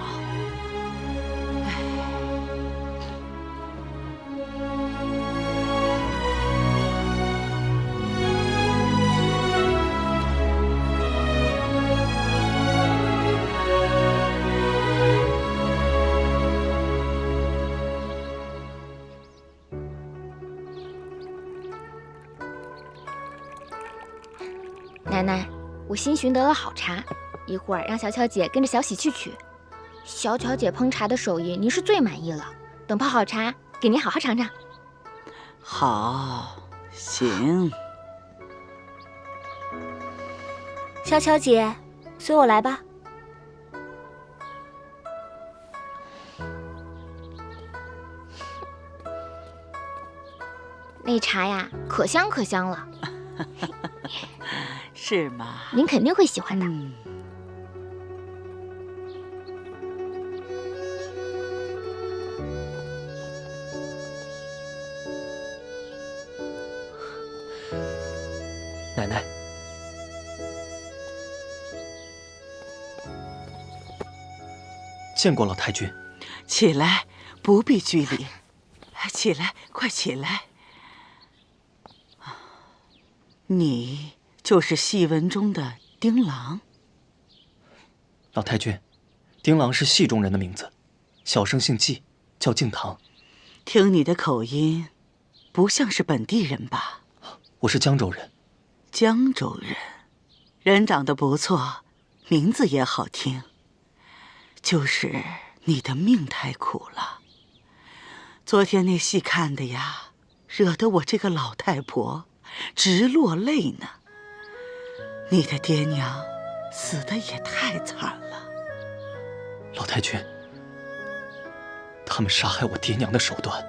奶奶，我新寻得了好茶，一会儿让小巧姐跟着小喜去取。小巧姐烹茶的手艺，您是最满意了。等泡好茶，给您好好尝尝。好，行。小巧姐，随我来吧。那茶呀，可香可香了。是吗？您肯定会喜欢的。奶奶，见过老太君。起来，不必拘礼。起来，快起来。你就是戏文中的丁郎。老太君，丁郎是戏中人的名字，小生姓纪，叫敬堂。听你的口音，不像是本地人吧？我是江州人。江州人，人长得不错，名字也好听。就是你的命太苦了。昨天那戏看的呀，惹得我这个老太婆直落泪呢。你的爹娘死得也太惨了。老太君，他们杀害我爹娘的手段，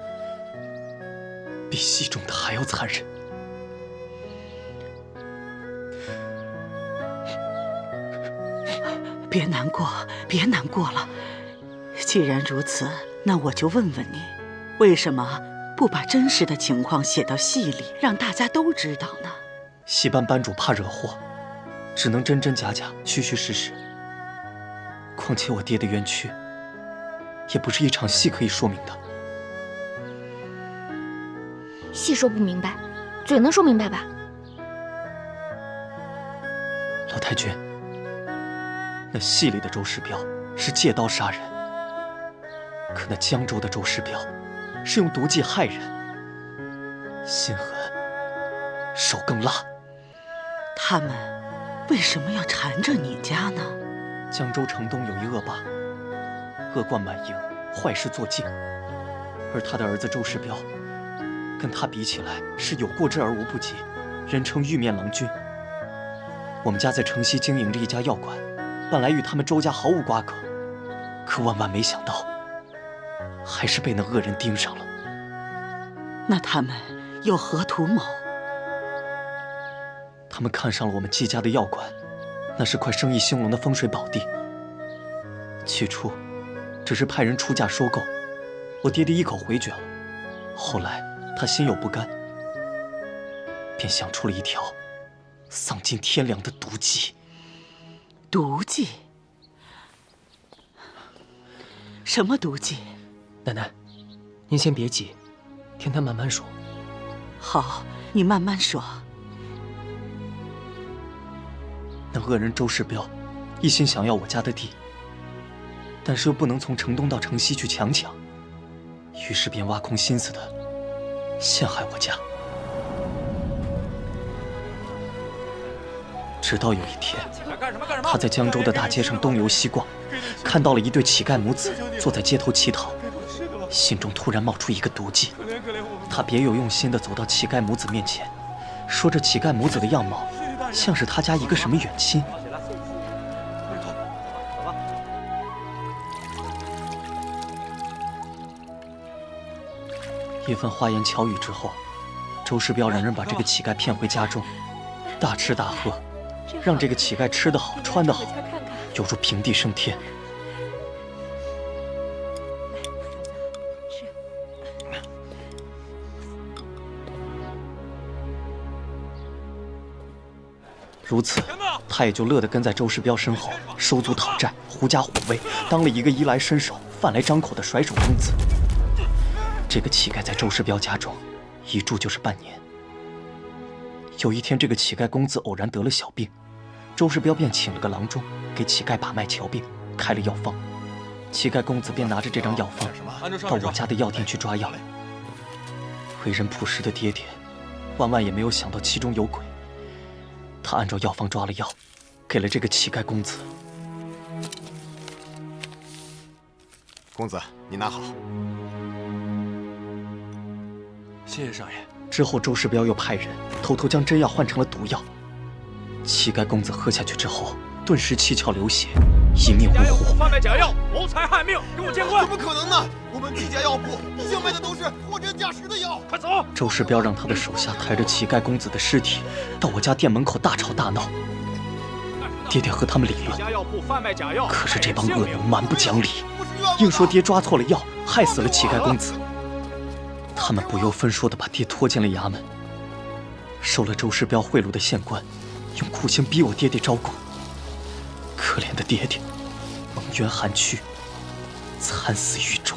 比戏中的还要残忍。别难过，别难过了。既然如此，那我就问问你，为什么不把真实的情况写到戏里，让大家都知道呢？戏班班主怕惹祸，只能真真假假，虚虚实实。况且我爹的冤屈，也不是一场戏可以说明的。戏说不明白，嘴能说明白吧？老太君，那戏里的周世彪是借刀杀人，可那江州的周世彪是用毒计害人，心狠，手更辣。他们为什么要缠着你家呢？江州城东有一恶霸，恶贯满盈，坏事做尽，而他的儿子周世彪，跟他比起来是有过之而无不及，人称玉面郎君。我们家在城西经营着一家药馆，本来与他们周家毫无瓜葛，可万万没想到，还是被那恶人盯上了。那他们有何图谋？他们看上了我们季家的药馆，那是块生意兴隆的风水宝地。起初，只是派人出价收购，我爹爹一口回绝了。后来他心有不甘，便想出了一条丧尽天良的毒计。毒计？什么毒计？奶奶，您先别急，听他慢慢说。好，你慢慢说。那恶人周世彪一心想要我家的地，但是又不能从城东到城西去强抢，于是便挖空心思的陷害我家。直到有一天，他在江州的大街上东游西逛，看到了一对乞丐母子坐在街头乞讨，心中突然冒出一个毒计。他别有用心地走到乞丐母子面前，说这乞丐母子的样貌像是他家一个什么远亲。一番花言巧语之后，周世彪让人把这个乞丐骗回家中，大吃大喝，让这个乞丐吃得好穿得好，犹如平地升天。如此，他也就乐得跟在周世彪身后收租讨债，狐假虎威，当了一个衣来伸手、饭来张口的甩手公子。这个乞丐在周世彪家中一住就是半年。有一天，这个乞丐公子偶然得了小病，周世彪便请了个郎中给乞丐把脉瞧病，开了药方。乞丐公子便拿着这张药方到我家的药店去抓药。为人朴实的爹爹，万万也没有想到其中有鬼。他按照药方抓了药，给了这个乞丐公子。公子，你拿好。谢谢少爷。之后，周世彪又派人偷偷将真药换成了毒药。乞丐公子喝下去之后，顿时七窍流血，一命呜呼。贩卖假药，谋财害命，跟我见官！怎么可能呢？我们这家药铺一向卖的都是货真价实的药。快走！周世彪让他的手下抬着乞丐公子的尸体到我家店门口大吵大闹。爹爹和他们理论，可是这帮恶奴蛮不讲理，硬说爹抓错了药，害死了乞丐公子。他们不由分说地把爹拖进了衙门。收了周世彪贿赂的县官，用酷刑逼我爹爹招供。可怜的爹爹，蒙冤寒屈，惨死狱中。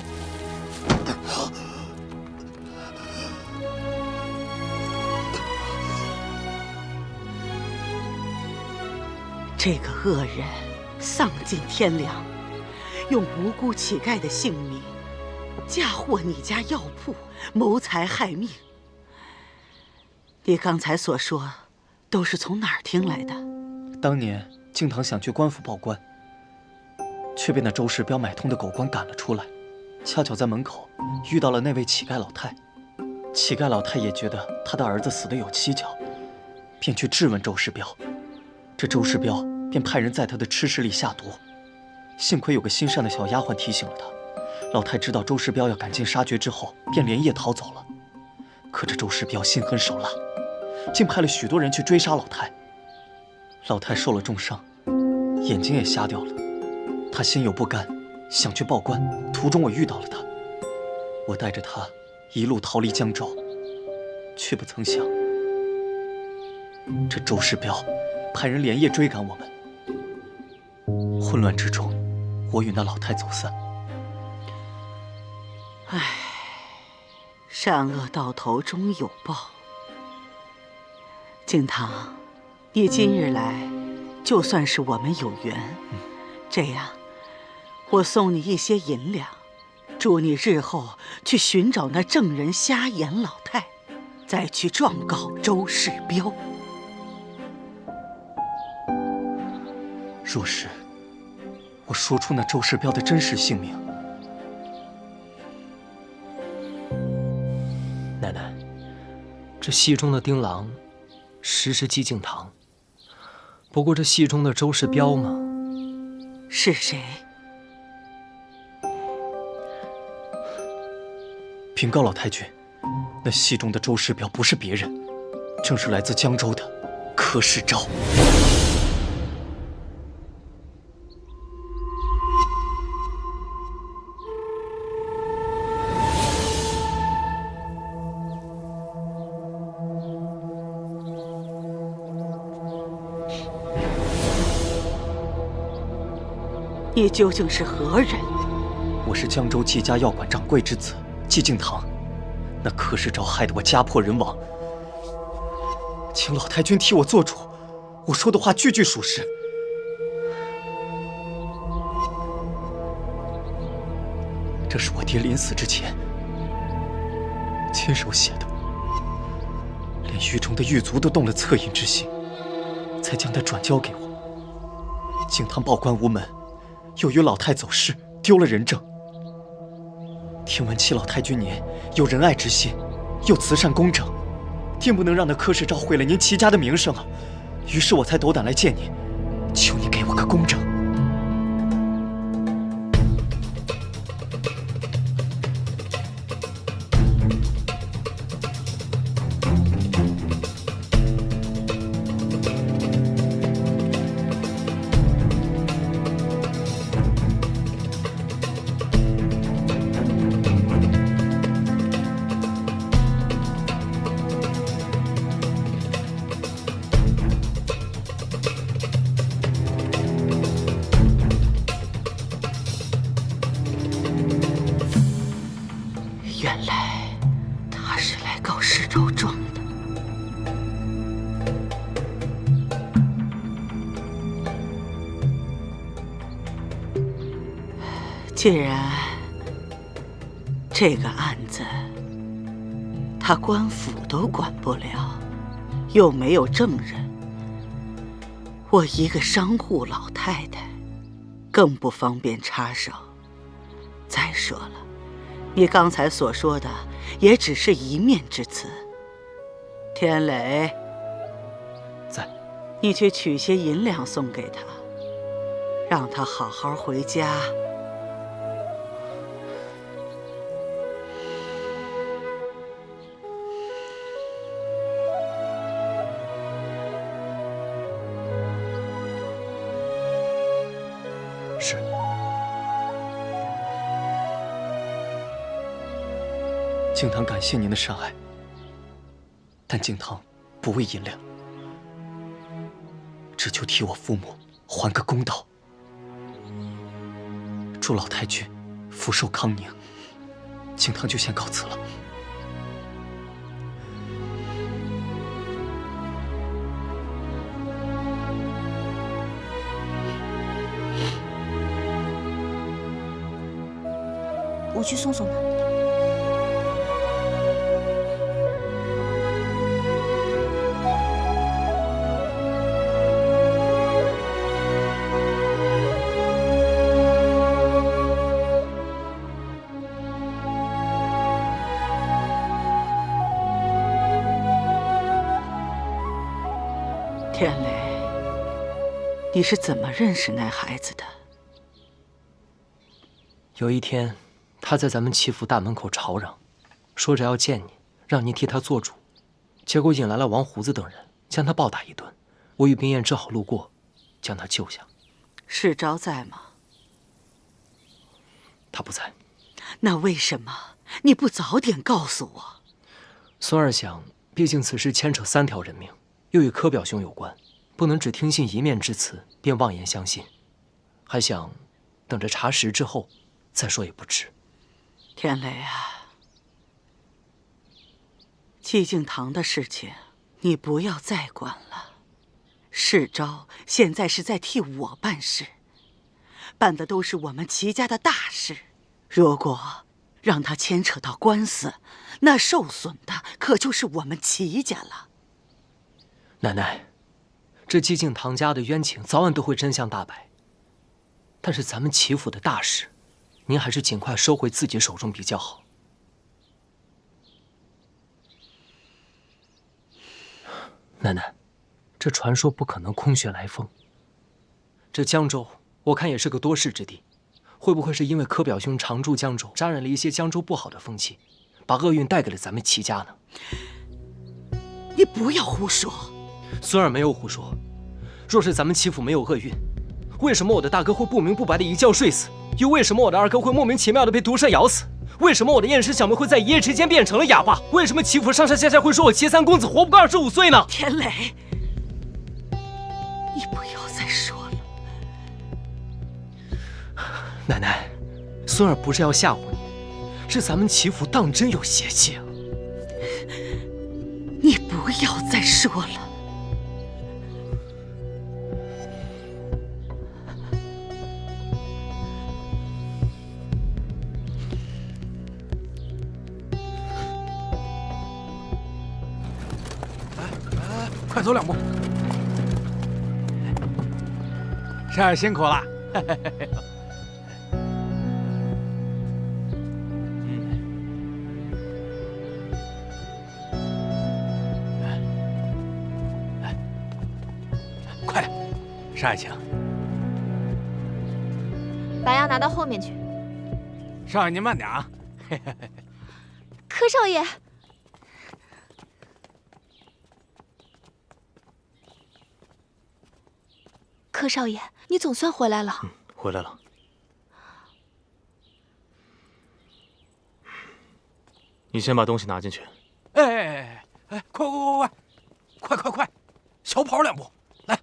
这个恶人丧尽天良，用无辜乞丐的性命嫁祸你家药铺，谋财害命。你刚才所说都是从哪儿听来的？当年敬堂想去官府报官，却被那周世彪买通的狗官赶了出来。恰巧在门口遇到了那位乞丐老太，乞丐老太也觉得他的儿子死得有蹊跷，便去质问周世彪。这周世彪便派人在他的吃食里下毒，幸亏有个心善的小丫鬟提醒了他。老太知道周世彪要赶尽杀绝之后，便连夜逃走了。可这周世彪心狠手辣，竟派了许多人去追杀老太。老太受了重伤，眼睛也瞎掉了。她心有不甘，想去报官。途中我遇到了她，我带着她一路逃离江州，却不曾想，这周世彪派人连夜追赶我们。混乱之中，我与那老太走散。唉，善恶到头终有报。敬堂，你今日来，就算是我们有缘。这样，我送你一些银两，祝你日后去寻找那证人瞎眼老太，再去状告周世彪。若是我说出那周世彪的真实姓名，奶奶，这戏中的丁郎实是姬敬堂，不过这戏中的周世彪嘛，是谁？禀告老太君，那戏中的周世彪不是别人，正是来自江州的柯世昭。你究竟是何人？我是江州季家药馆掌柜之子季敬堂。那柯世昭害得我家破人亡，请老太君替我做主。我说的话句句属实。这是我爹临死之前亲手写的，连狱中的狱卒都动了恻隐之心，才将它转交给我。敬堂报官无门，又与老太走失，丢了人证。听闻七老太君您有仁爱之心，又慈善公正，定不能让那柯世昭毁了您齐家的名声啊！于是我才斗胆来见您，求您给我个公正。原来他是来告世昭状的。既然这个案子他官府都管不了，又没有证人，我一个商户老太太更不方便插手。再说了，你刚才所说的也只是一面之词。天磊，在，你去取些银两送给他，让他好好回家。是。敬堂感谢您的善爱，但敬堂不为银两，只求替我父母还个公道。祝老太君福寿康宁。敬堂就先告辞了。我去送送他。天磊，你是怎么认识那孩子的？有一天，他在咱们齐府大门口吵嚷，说着要见你，让您替他做主，结果引来了王胡子等人，将他暴打一顿。我与冰燕只好路过，将他救下。世昭在吗？他不在。那为什么你不早点告诉我？孙儿想，毕竟此事牵扯3条人命，又与柯表兄有关，不能只听信一面之词便妄言相信，还想等着查实之后再说也不迟。天磊啊，季敬堂的事情你不要再管了。世昭现在是在替我办事，办的都是我们齐家的大事。如果让他牵扯到官司，那受损的可就是我们齐家了。奶奶，这季敬堂家的冤情早晚都会真相大白。但是咱们齐府的大事，您还是尽快收回自己手中比较好。奶奶，这传说不可能空穴来风。这江州，我看也是个多事之地，会不会是因为柯表兄常驻江州，沾染了一些江州不好的风气，把厄运带给了咱们齐家呢？你不要胡说。孙儿没有胡说。若是咱们齐府没有厄运，为什么我的大哥会不明不白的一觉睡死？又为什么我的二哥会莫名其妙的被毒蛇咬死？为什么我的燕氏小妹会在一夜之间变成了哑巴？为什么齐府上上下下会说我齐三公子活不过25岁呢？天磊，你不要再说了。奶奶，孙儿不是要吓唬你，是咱们齐府当真有邪气啊！你不要再说了。快走2步。婶儿辛苦了。快点，少爷请。把药拿到后面去。少爷您慢点啊。柯少爷。柯少爷，你总算回来了。回来了。你先把东西拿进去。哎，快，小跑2步，来，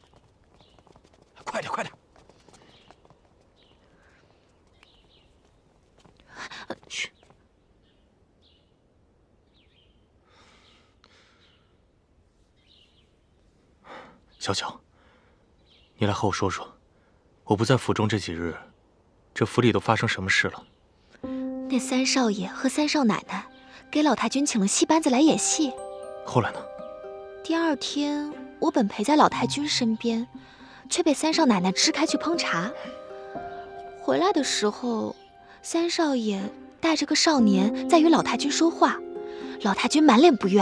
快点。去。小巧，你来和我说说，我不在府中这几日，这府里都发生什么事了？那三少爷和三少奶奶给老太君请了戏班子来演戏。后来呢？第2天，我本陪在老太君身边，却被三少奶奶支开去烹茶。回来的时候，三少爷带着个少年在与老太君说话，老太君满脸不悦。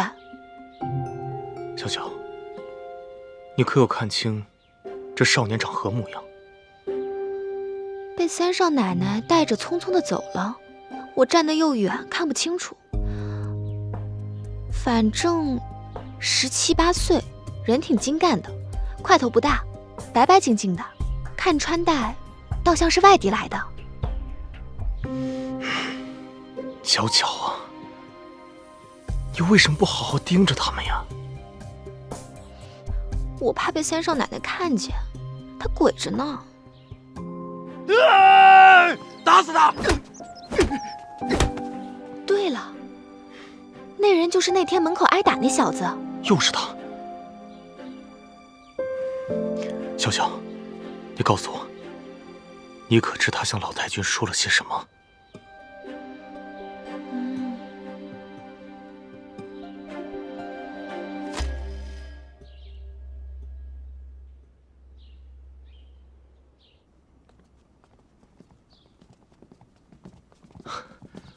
小巧，你可有看清这少年长何模样？被三少奶奶带着匆匆的走了，我站得又远，看不清楚。反正17、18岁，人挺精干的，块头不大，白白净净的，看穿戴倒像是外地来的。小巧啊，你为什么不好好盯着他们呀？我怕被三少奶奶看见，她鬼着呢。打死他！对了，那人就是那天门口挨打那小子。又是他。小巧，你告诉我，你可知他向老太君说了些什么？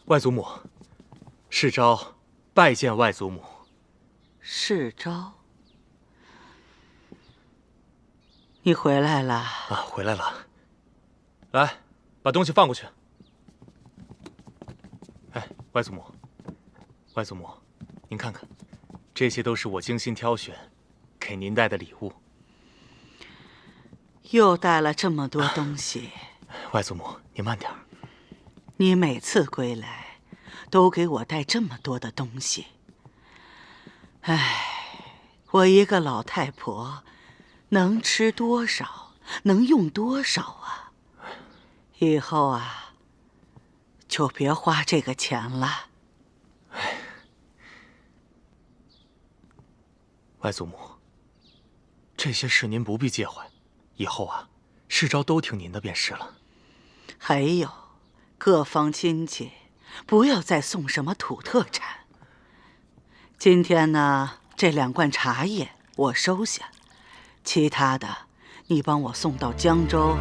外祖母，世昭拜见外祖母。世昭，你回来了啊，回来了。来，把东西放过去。哎，外祖母，外祖母，您看看，这些都是我精心挑选给您带的礼物。又带了这么多东西。外祖母，您慢点。你每次归来，都给我带这么多的东西。唉，我一个老太婆，能吃多少，能用多少啊？以后啊，就别花这个钱了。外祖母，这些事您不必介怀，以后啊，世昭都听您的便是了。还有，各方亲戚，不要再送什么土特产。今天呢，这2罐茶叶我收下，其他的你帮我送到江州。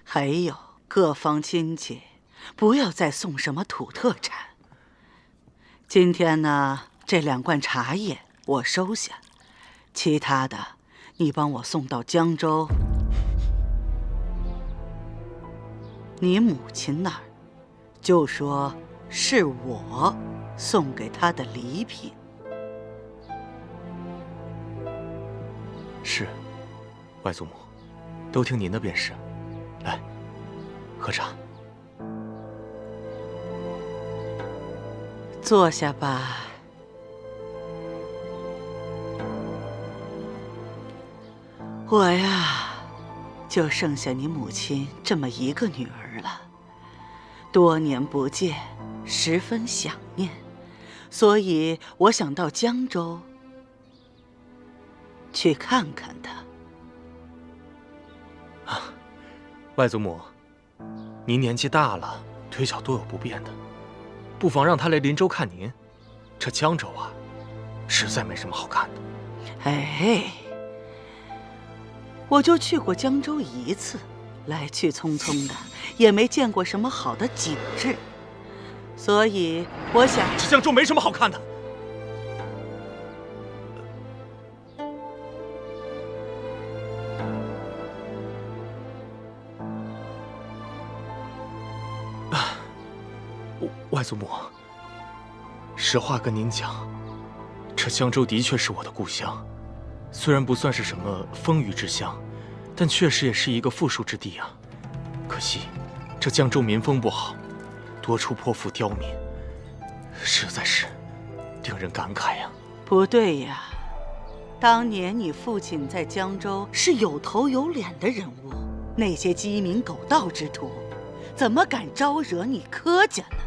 还有，各方亲戚，不要再送什么土特产。今天呢，这2罐茶叶我收下，其他的你帮我送到江州。你母亲那儿就说是我送给她的礼品。是，外祖母，都听您的便是。来，喝茶。坐下吧。我呀，就剩下你母亲这么一个女儿了。多年不见，十分想念，所以我想到江州去看看他。外祖母，您年纪大了，腿脚多有不便的，不妨让他来林州看您。这江州啊，实在没什么好看的。哎，我就去过江州一次，来去匆匆的，也没见过什么好的景致，所以我想，这江州没什么好看的。外祖母，实话跟您讲，这江州的确是我的故乡，虽然不算是什么风雨之乡，但确实也是一个富庶之地啊。可惜，这江州民风不好，多处泼妇刁民，实在是令人感慨呀。不对呀，当年你父亲在江州是有头有脸的人物，那些鸡鸣狗盗之徒，怎么敢招惹你柯家呢？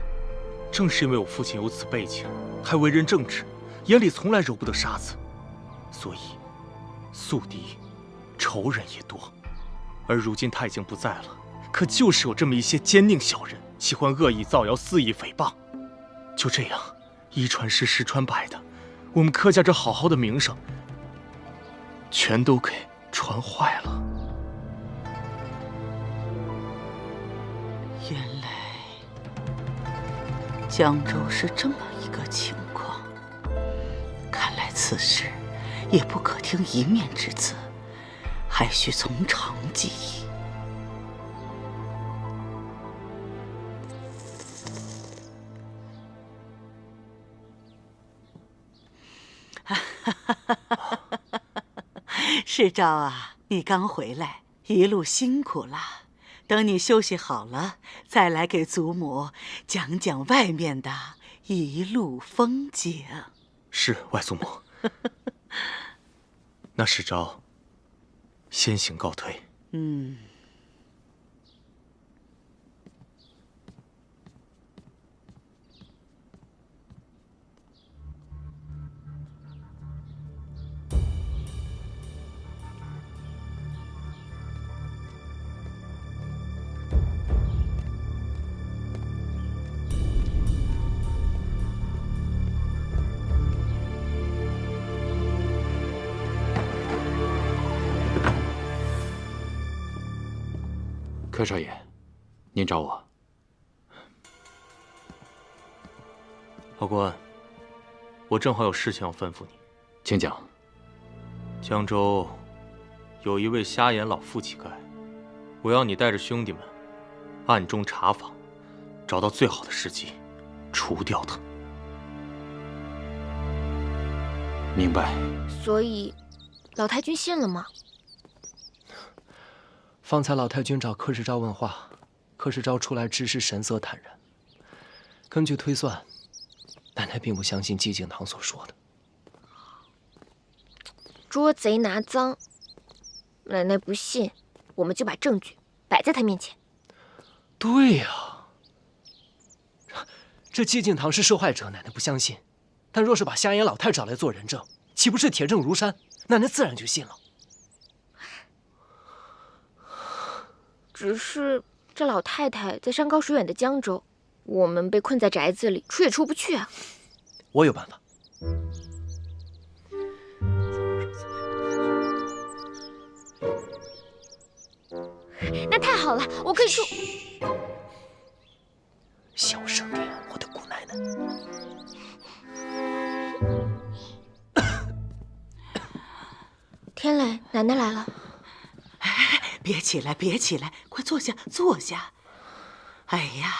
正是因为我父亲有此背景，还为人正直，眼里从来揉不得沙子，所以宿敌、仇人也多。而如今他已经不在了，可就是有这么一些奸佞小人，喜欢恶意造谣、肆意诽谤。就这样，一传十，十传百的，我们柯家这好好的名声，全都给传坏了。原来江州是这么一个情况，看来此事也不可听一面之词，还需从长计议。世昭啊，你刚回来，一路辛苦了。等你休息好了，再来给祖母讲讲外面的一路风景。是，外祖母。那世昭，先行告退。柯少爷，您找我。老关，我正好有事情要吩咐你，请讲。江州有一位瞎眼老妇乞丐，我要你带着兄弟们暗中查访，找到最好的时机，除掉他。明白。所以，老太君信了吗？方才老太君找柯世昭问话，柯世昭出来只是神色坦然。根据推算，奶奶并不相信寂静堂所说的。捉贼拿赃，奶奶不信，我们就把证据摆在她面前。对呀，这寂静堂是受害者，奶奶不相信。但若是把瞎眼老太找来做人证，岂不是铁证如山？奶奶自然就信了。只是这老太太在山高水远的江州，我们被困在宅子里，出也出不去啊。我有办法。那太好了，我可以说。小声点，我的姑奶奶。天磊，奶奶来了。别起来，别起来，快坐下，坐下。哎呀，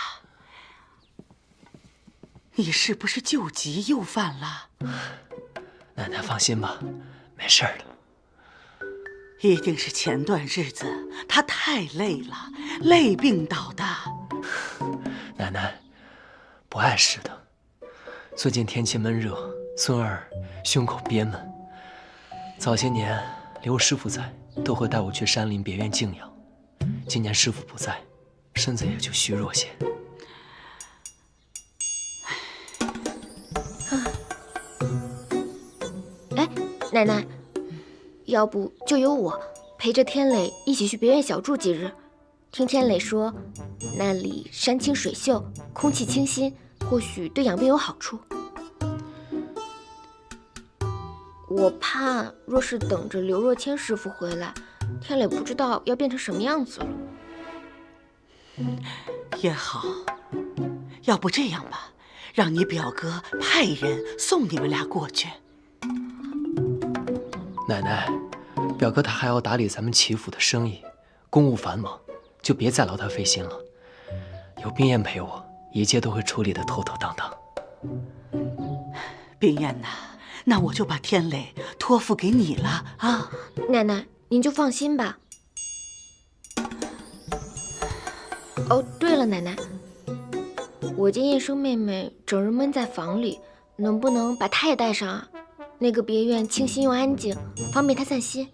你是不是旧疾又犯了？奶奶放心吧，没事的。一定是前段日子他太累了，累病倒的。奶奶不碍事的。最近天气闷热，孙儿胸口憋闷。早些年刘师傅在，都会带我去山林别院静养。今年师傅不在，身子也就虚弱些。奶奶，要不就由我陪着天磊一起去别院小住几日。听天磊说，那里山清水秀，空气清新，或许对养病有好处。我怕，若是等着刘若谦师傅回来，天磊不知道要变成什么样子了。也好，要不这样吧，让你表哥派人送你们俩过去。奶奶，表哥他还要打理咱们齐府的生意，公务繁忙，就别再劳他费心了。有冰燕陪我，一切都会处理得妥妥当当。冰燕呐，那我就把天磊托付给你了啊！奶奶，您就放心吧。哦，对了，奶奶，我见叶生妹妹整日闷在房里，能不能把她也带上啊？那个别院清新又安静，方便她散心。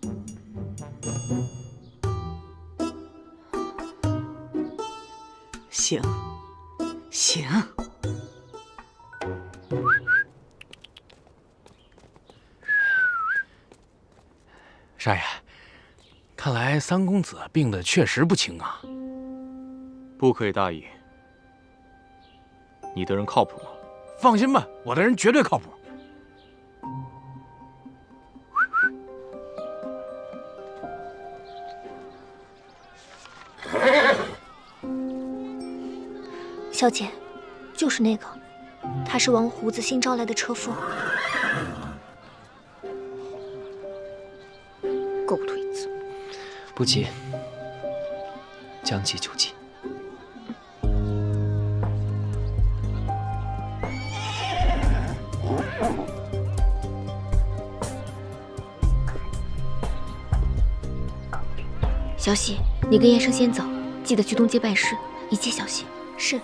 行，行。少爷，看来三公子病得确实不轻啊。不可以大意。你的人靠谱吗？放心吧，我的人绝对靠谱。小姐，就是那个，她是王胡子新招来的车夫。狗腿子！不急，将计就计。小喜，你跟叶生先走，记得去东街办事，一切小心。是。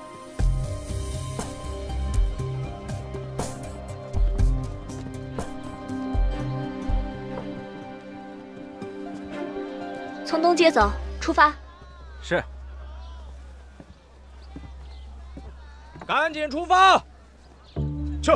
从东街走，出发。是。赶紧出发！去。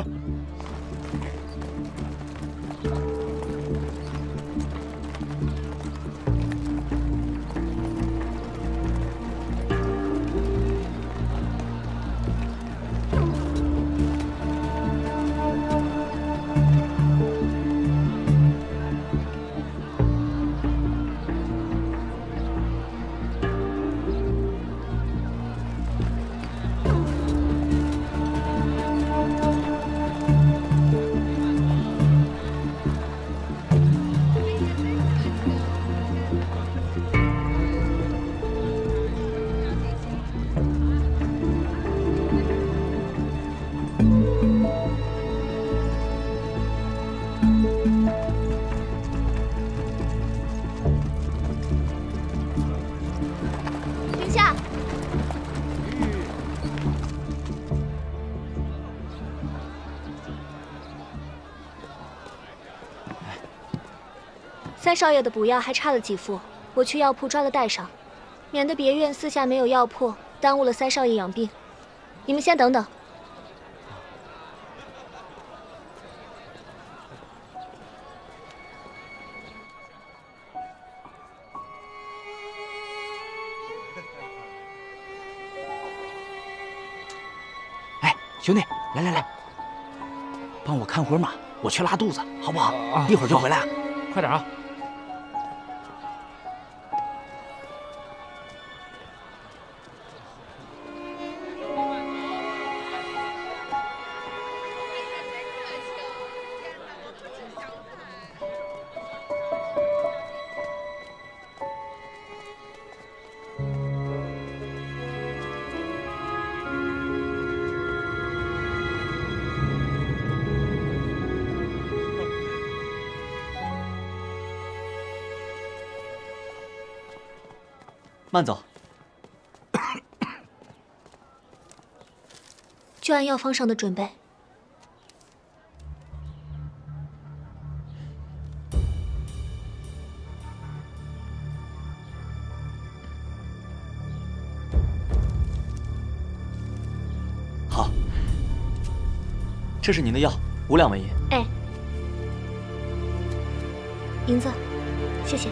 停下！三少爷的补药还差了几副，我去药铺抓了带上，免得别院私下没有药铺，耽误了三少爷养病。你们先等等。兄弟，来，帮我看会儿马，我去拉肚子，好不好？一会儿就回来。快点啊！慢走。就按药方上的准备。好，这是您的药，5两纹银。哎。银子，谢谢。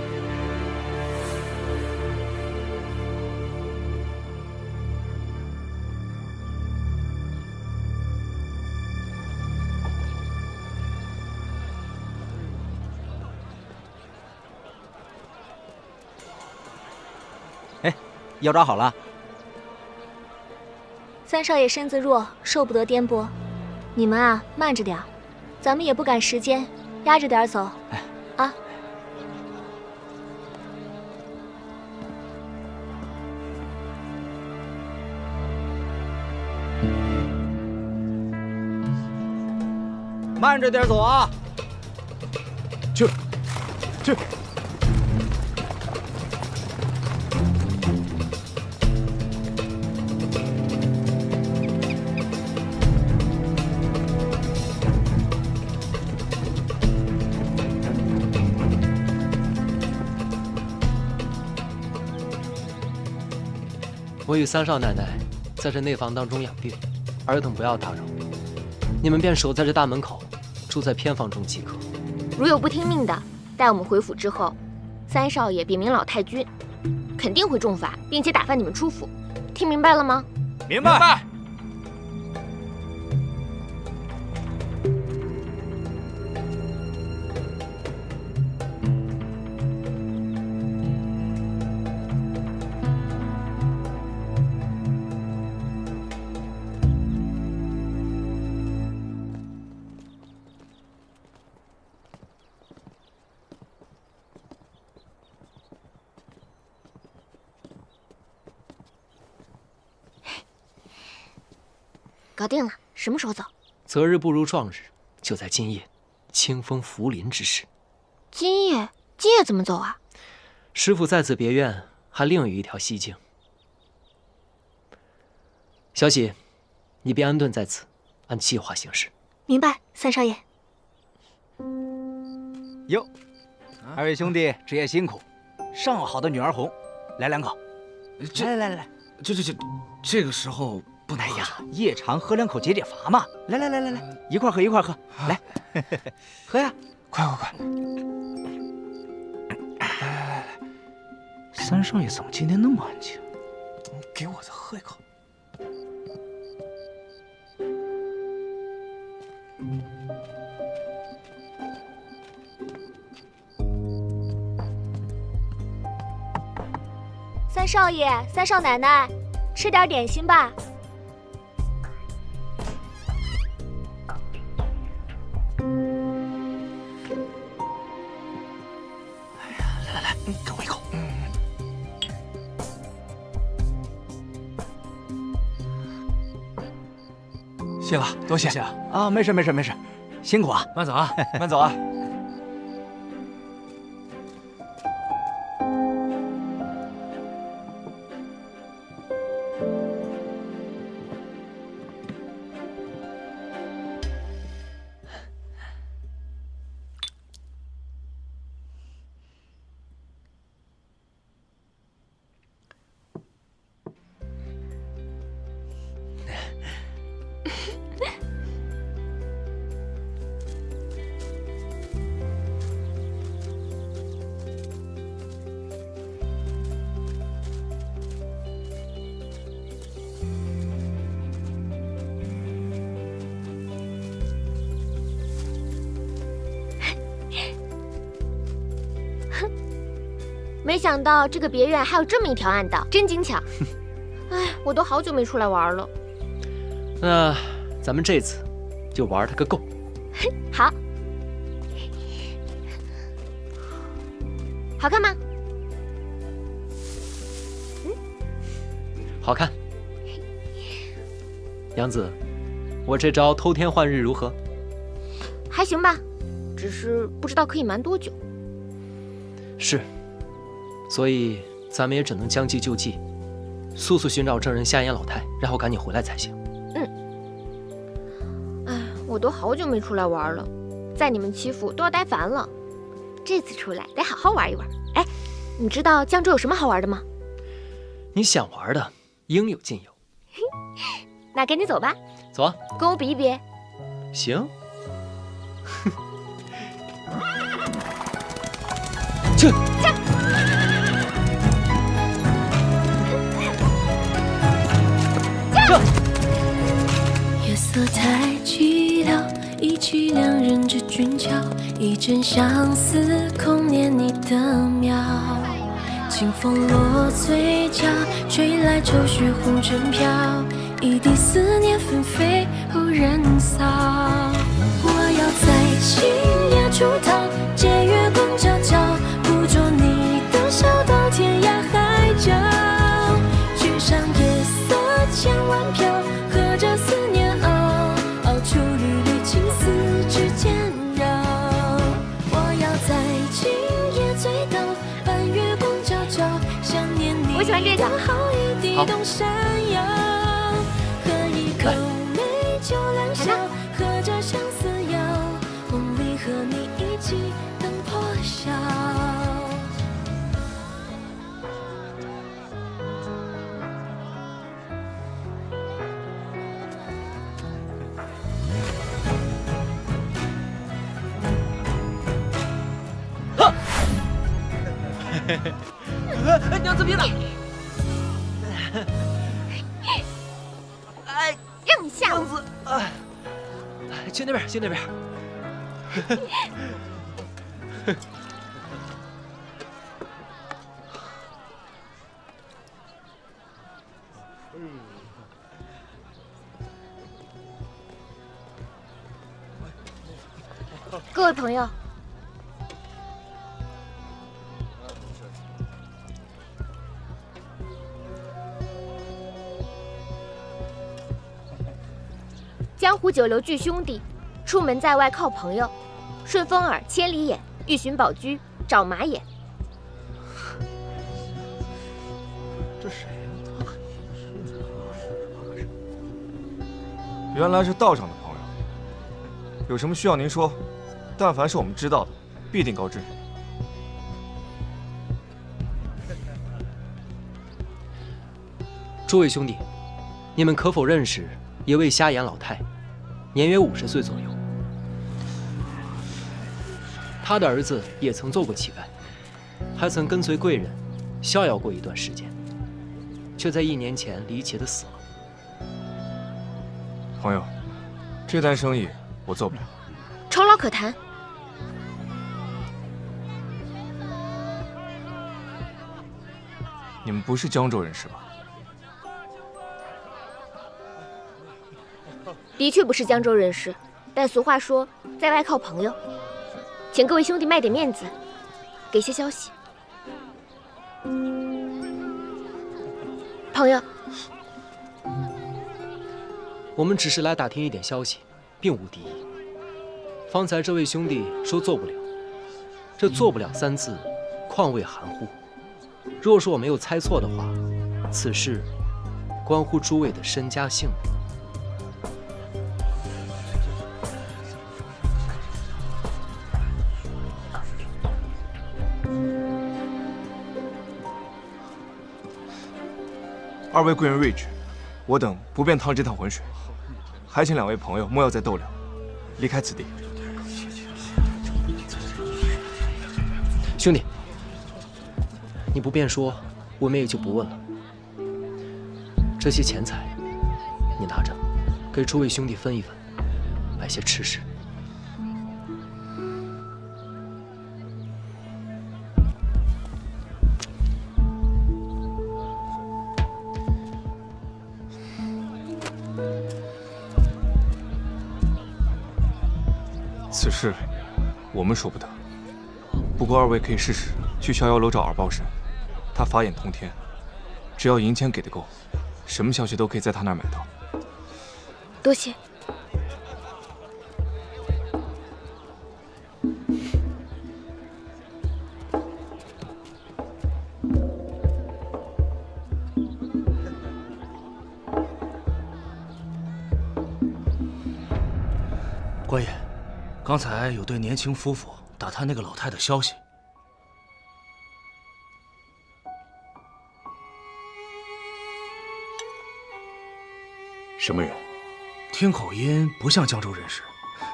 哎，药抓好了。三少爷身子弱，受不得颠簸，你们啊慢着点，咱们也不赶时间，压着点走。啊。慢着点走啊！去。我与三少奶奶在这内房当中养病，尔等不要打扰。你们便守在这大门口，住在偏房中即可。如有不听命的，待我们回府之后，三少爷禀明老太君，肯定会重罚，并且打发你们出府。听明白了吗？明白。搞定了，什么时候走？择日不如撞日，就在今夜，清风拂林之时。今夜怎么走啊？师傅在此别院还另有一条西径。小喜，你便安顿在此，按计划行事。明白，三少爷。哟，二位兄弟职业辛苦，上好的女儿红，来2口。来，这个时候。不能哎呀，夜长喝2口解乏嘛！来，一块喝，来，喝呀！快！来，三少爷怎么今天那么安静？给我再喝一口。三少爷、三少奶奶，吃点点心吧。给我一口。谢了，多谢啊！没事，辛苦啊！慢走啊，慢走啊！没想到这个别院还有这么一条暗道，真精巧。哎，我都好久没出来玩了。那咱们这次就玩它个够。好，好看吗？好看。娘子，我这招偷天换日如何？还行吧，只是不知道可以瞒多久。是，所以咱们也只能将计就计，速速寻找证人夏言老太，然后赶紧回来才行。哎，我都好久没出来玩了，在你们齐府都要待烦了，这次出来得好好玩一玩。哎，你知道江州有什么好玩的吗？你想玩的应有尽有。那赶紧走吧。走啊，跟我比一比。行。去。夜色太寂寥，忆起两人之俊俏，一阵相思空念你的妙。清风落嘴角，吹来愁绪红尘飘，一地思念纷飞后人扫。我要在星夜出逃，借月光皎皎，捕捉你的笑到天涯海角。举上夜色千万飘，和着思念熬出缕缕情丝之间绕。我要在今夜醉倒，半月光皎皎，想念你我喜欢这个。好一地动山摇，喝一口美酒良宵，喝着相思药，梦里和你一起等破晓。娘子别打！哎，让你吓我！娘子，哎，去那边，去那边。各位朋友，江湖九流聚兄弟，出门在外靠朋友，顺风耳、千里眼、欲寻宝驹、找马眼。这谁呀？原来是道上的朋友，有什么需要您说，但凡是我们知道的，必定告知。诸位兄弟，你们可否认识一位瞎眼老太，年约50岁左右？他的儿子也曾做过乞丐，还曾跟随贵人逍遥过一段时间，却在1年前离奇的死了。朋友，这单生意我做不了。酬劳可谈。你们不是江州人是吧？的确不是江州人士，但俗话说，在外靠朋友，请各位兄弟卖点面子，给些消息。朋友，我们只是来打听一点消息，并无敌意。方才这位兄弟说做不了，这做不了3字，况谓含糊。若是我没有猜错的话，此事关乎诸位的身家性命。2位贵人睿智，我等不便趟这趟浑水，还请2位朋友莫要再逗留，离开此地。兄弟，你不便说，我们也就不问了。这些钱财，你拿着，给诸位兄弟分一分，买些吃食。此事我们说不得，不过2位可以试试去逍遥楼找尔报神，他法眼通天，只要银钱给的够，什么消息都可以在他那儿买到。多谢。官爷，刚才有对年轻夫妇打探那个老太的消息。什么人？听口音不像江州人士，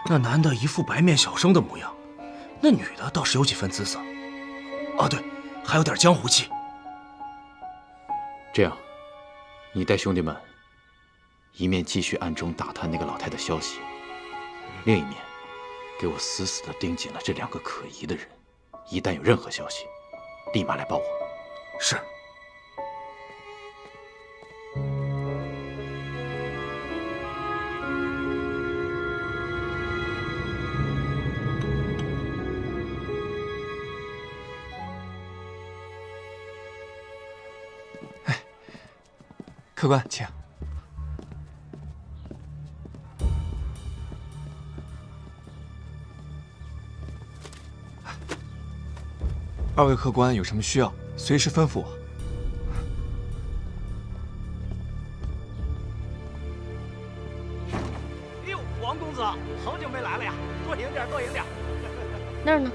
那男的一副白面小生的模样，那女的倒是有几分姿色。哦，对，还有点江湖气。这样，你带兄弟们一面继续暗中打探那个老太的消息，另一面给我死死地盯紧了这2个可疑的人。一旦有任何消息，立马来报我。是。客官，请。2位客官有什么需要，随时吩咐我。哎呦，王公子，好久没来了呀！多赢点，多赢点。那儿呢？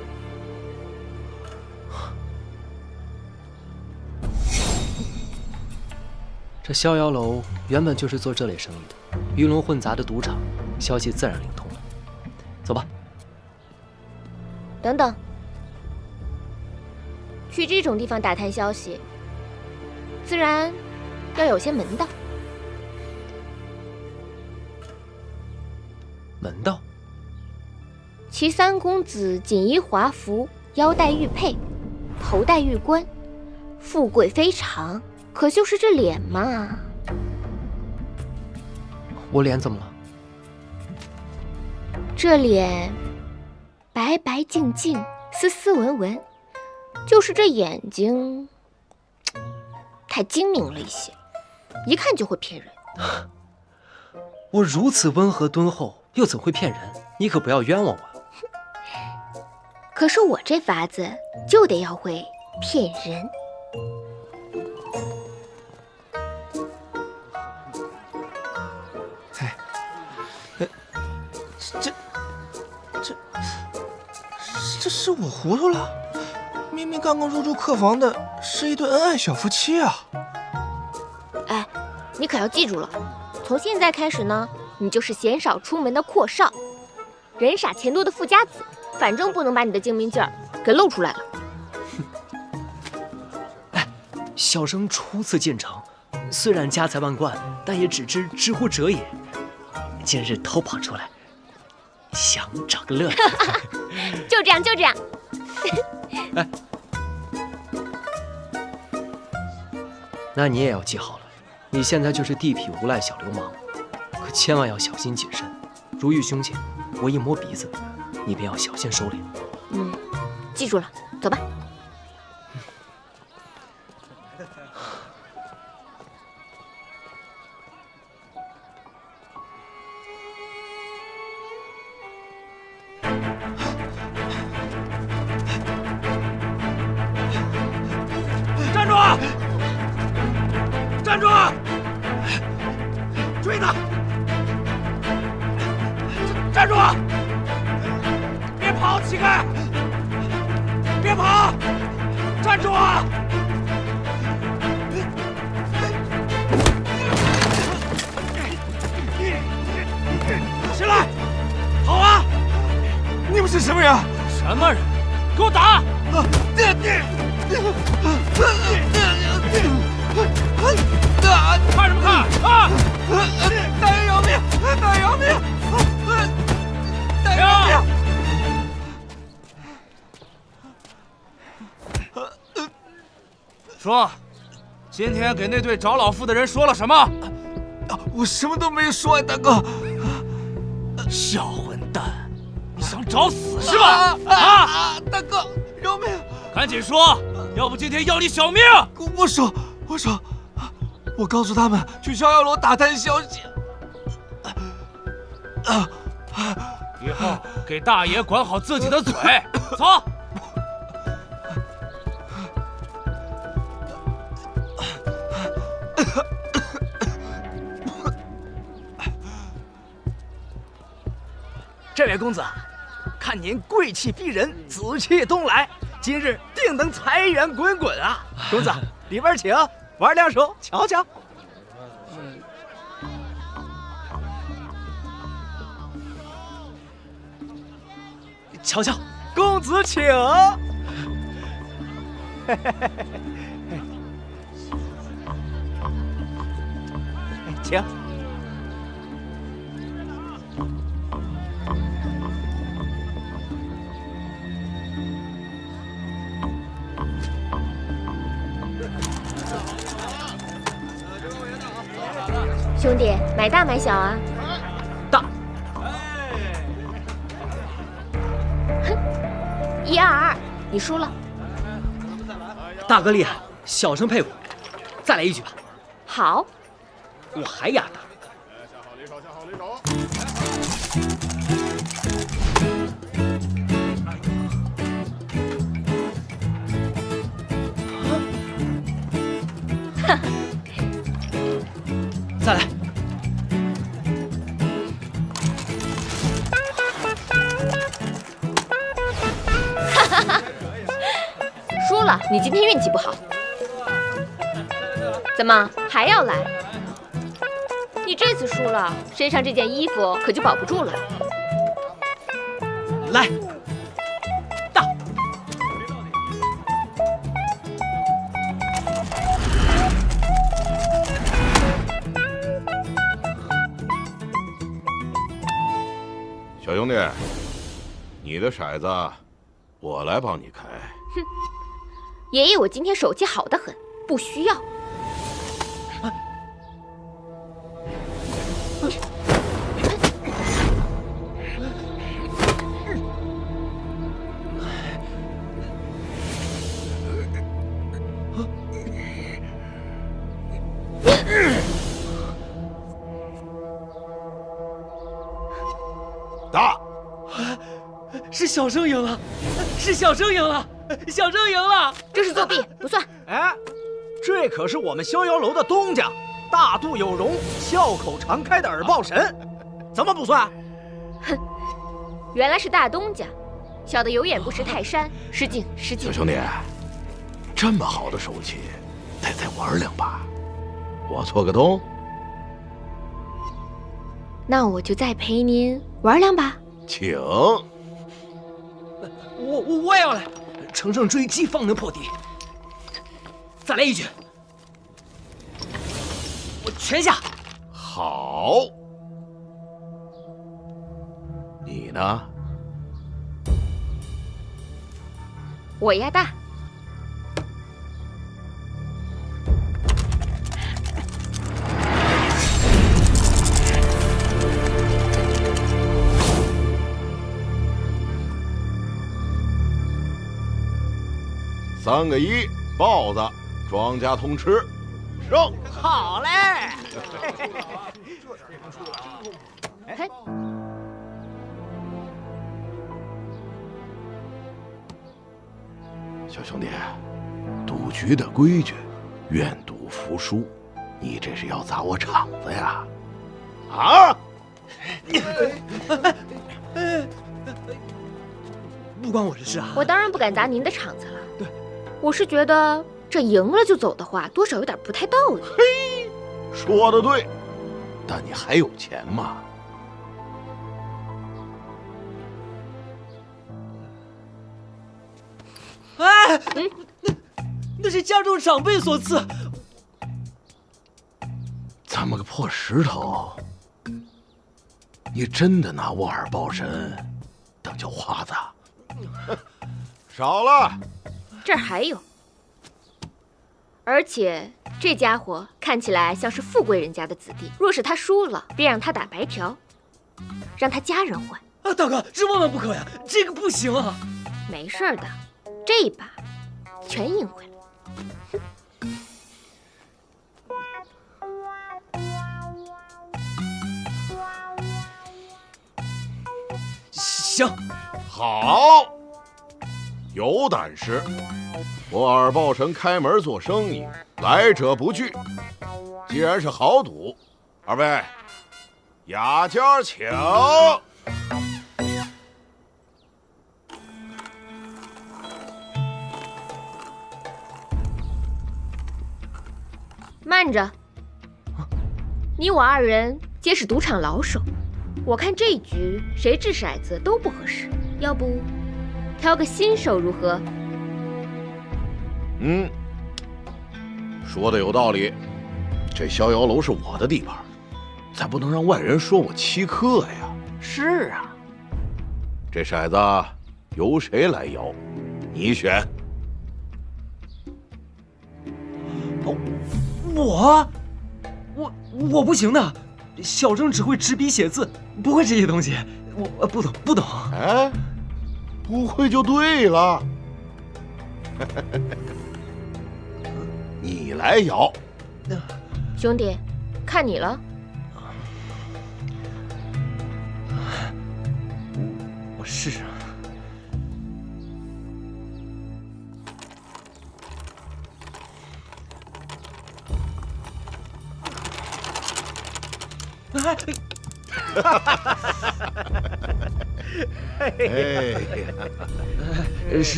这逍遥楼原本就是做这类生意的，鱼龙混杂的赌场，消息自然灵通了。走吧。等等，去这种地方打探消息，自然要有些门道。门道？齐三公子锦衣华服，腰带玉佩，头戴玉冠，富贵非常。可就是这脸嘛，我脸怎么了？这脸白白净净，斯斯文文，就是这眼睛太精明了一些，一看就会骗人。我如此温和敦厚，又怎会骗人？你可不要冤枉我。可是我这法子就得要会骗人。这是我糊涂了，明明刚刚入住客房的是一对恩爱小夫妻啊！哎，你可要记住了，从现在开始呢，你就是鲜少出门的阔少，人傻钱多的富家子，反正不能把你的精明劲儿给露出来了。哎，小生初次进城，虽然家财万贯，但也只知知乎者也。今日偷跑出来，想找个乐子。就这样，就这样。哎，那你也要记好了，你现在就是地痞无赖小流氓，可千万要小心谨慎。如遇凶险，我一摸鼻子，你便要小心收敛。嗯，记住了，走吧。站住！追他！站住！别跑，乞丐！别跑！站住啊！起来！好啊！你们是什么人？什么人？给我打！看什么看啊！大人饶命！大人饶命！大人饶命！说，今天给那对找老妇的人说了什么？我什么都没说呀，大哥。小混蛋，你想找死是吧？啊！大哥，饶命！赶紧说，要不今天要你小命！我说，我告诉他们去逍遥楼打探消息。以后给大爷管好自己的嘴，走。这位公子，看您贵气逼人，紫气东来，今日定能财源滚滚啊！公子，里边请，玩两手，瞧瞧。瞧瞧，公子请。请。兄弟，买大买小啊？大。哼，122，你输了。大哥厉害，小生佩服。再来一局吧。好。我还压大。下好离手，下好离手。哈哈。再来。哈哈哈！输了，你今天运气不好。怎么还要来？你这次输了，身上这件衣服可就保不住了。来。小兄弟，你的骰子我来帮你开。哼，爷爷，我今天手气好得很，不需要。大，是小生赢了，是小生赢了，小生赢了，这是作弊，不算。哎，这可是我们逍遥楼的东家，大度有容、笑口常开的耳报神，怎么不算？哼，原来是大东家，小的有眼不识泰山，失敬失敬。小兄弟，这么好的手气，得再玩两把，我做个东。那我就再陪您玩两把。请。我也要来，乘胜追击方能破敌。再来一局，我全下。好。你呢？我压大。3个1，豹子，庄家通吃，胜。好嘞！嘿，小兄弟，赌局的规矩，愿赌服输，你这是要砸我场子呀？啊！不关我的事啊！我当然不敢砸您的场子了。对，我是觉得这赢了就走的话，多少有点不太道理。嘿，说的对，但你还有钱吗？哎，那是家中长辈所赐。这么个破石头，你真的拿我耳报神当叫花子？少了，这儿还有，而且这家伙看起来像是富贵人家的子弟。若是他输了，便让他打白条，让他家人还。啊，大哥，这万万不可呀！这个不行啊！没事的，这一把全赢回来。行，好，有胆识。我耳报神开门做生意，来者不拒。既然是豪赌，二位雅家请。慢着，你我二人皆是赌场老手，我看这一局谁掷骰子都不合适，要不挑个新手如何？说的有道理。这逍遥楼是我的地盘，咱不能让外人说我欺客呀。是啊，这骰子由谁来摇？你选。我不行的，小郑只会执笔写字，不会这些东西，我不懂。哎，不会就对了。你来摇。兄弟，看你了。我试试。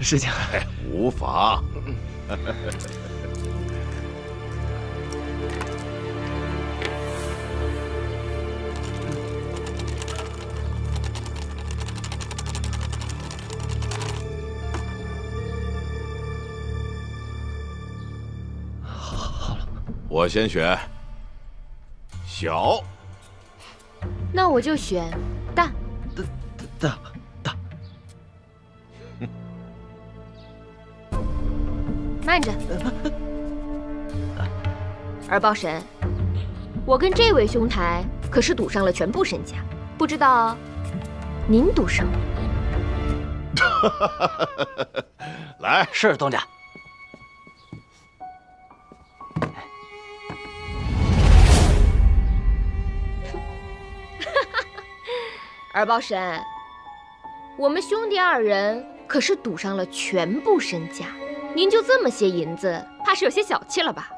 失敬。无妨。好了，我先选小。那我就选大。大。慢着，二豹神，我跟这位兄台可是赌上了全部身家，不知道您赌什么？来，是东家。二豹神，我们兄弟二人可是赌上了全部身家，您就这么些银子，怕是有些小气了吧？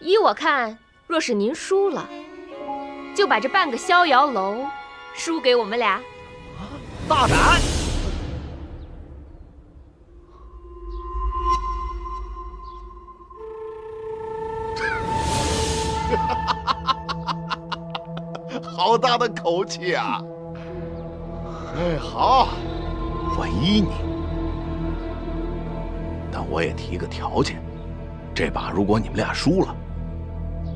依我看，若是您输了，就把这半个逍遥楼输给我们俩。大胆！好大的口气啊！哎，好，我依你。但我也提个条件，这把如果你们俩输了，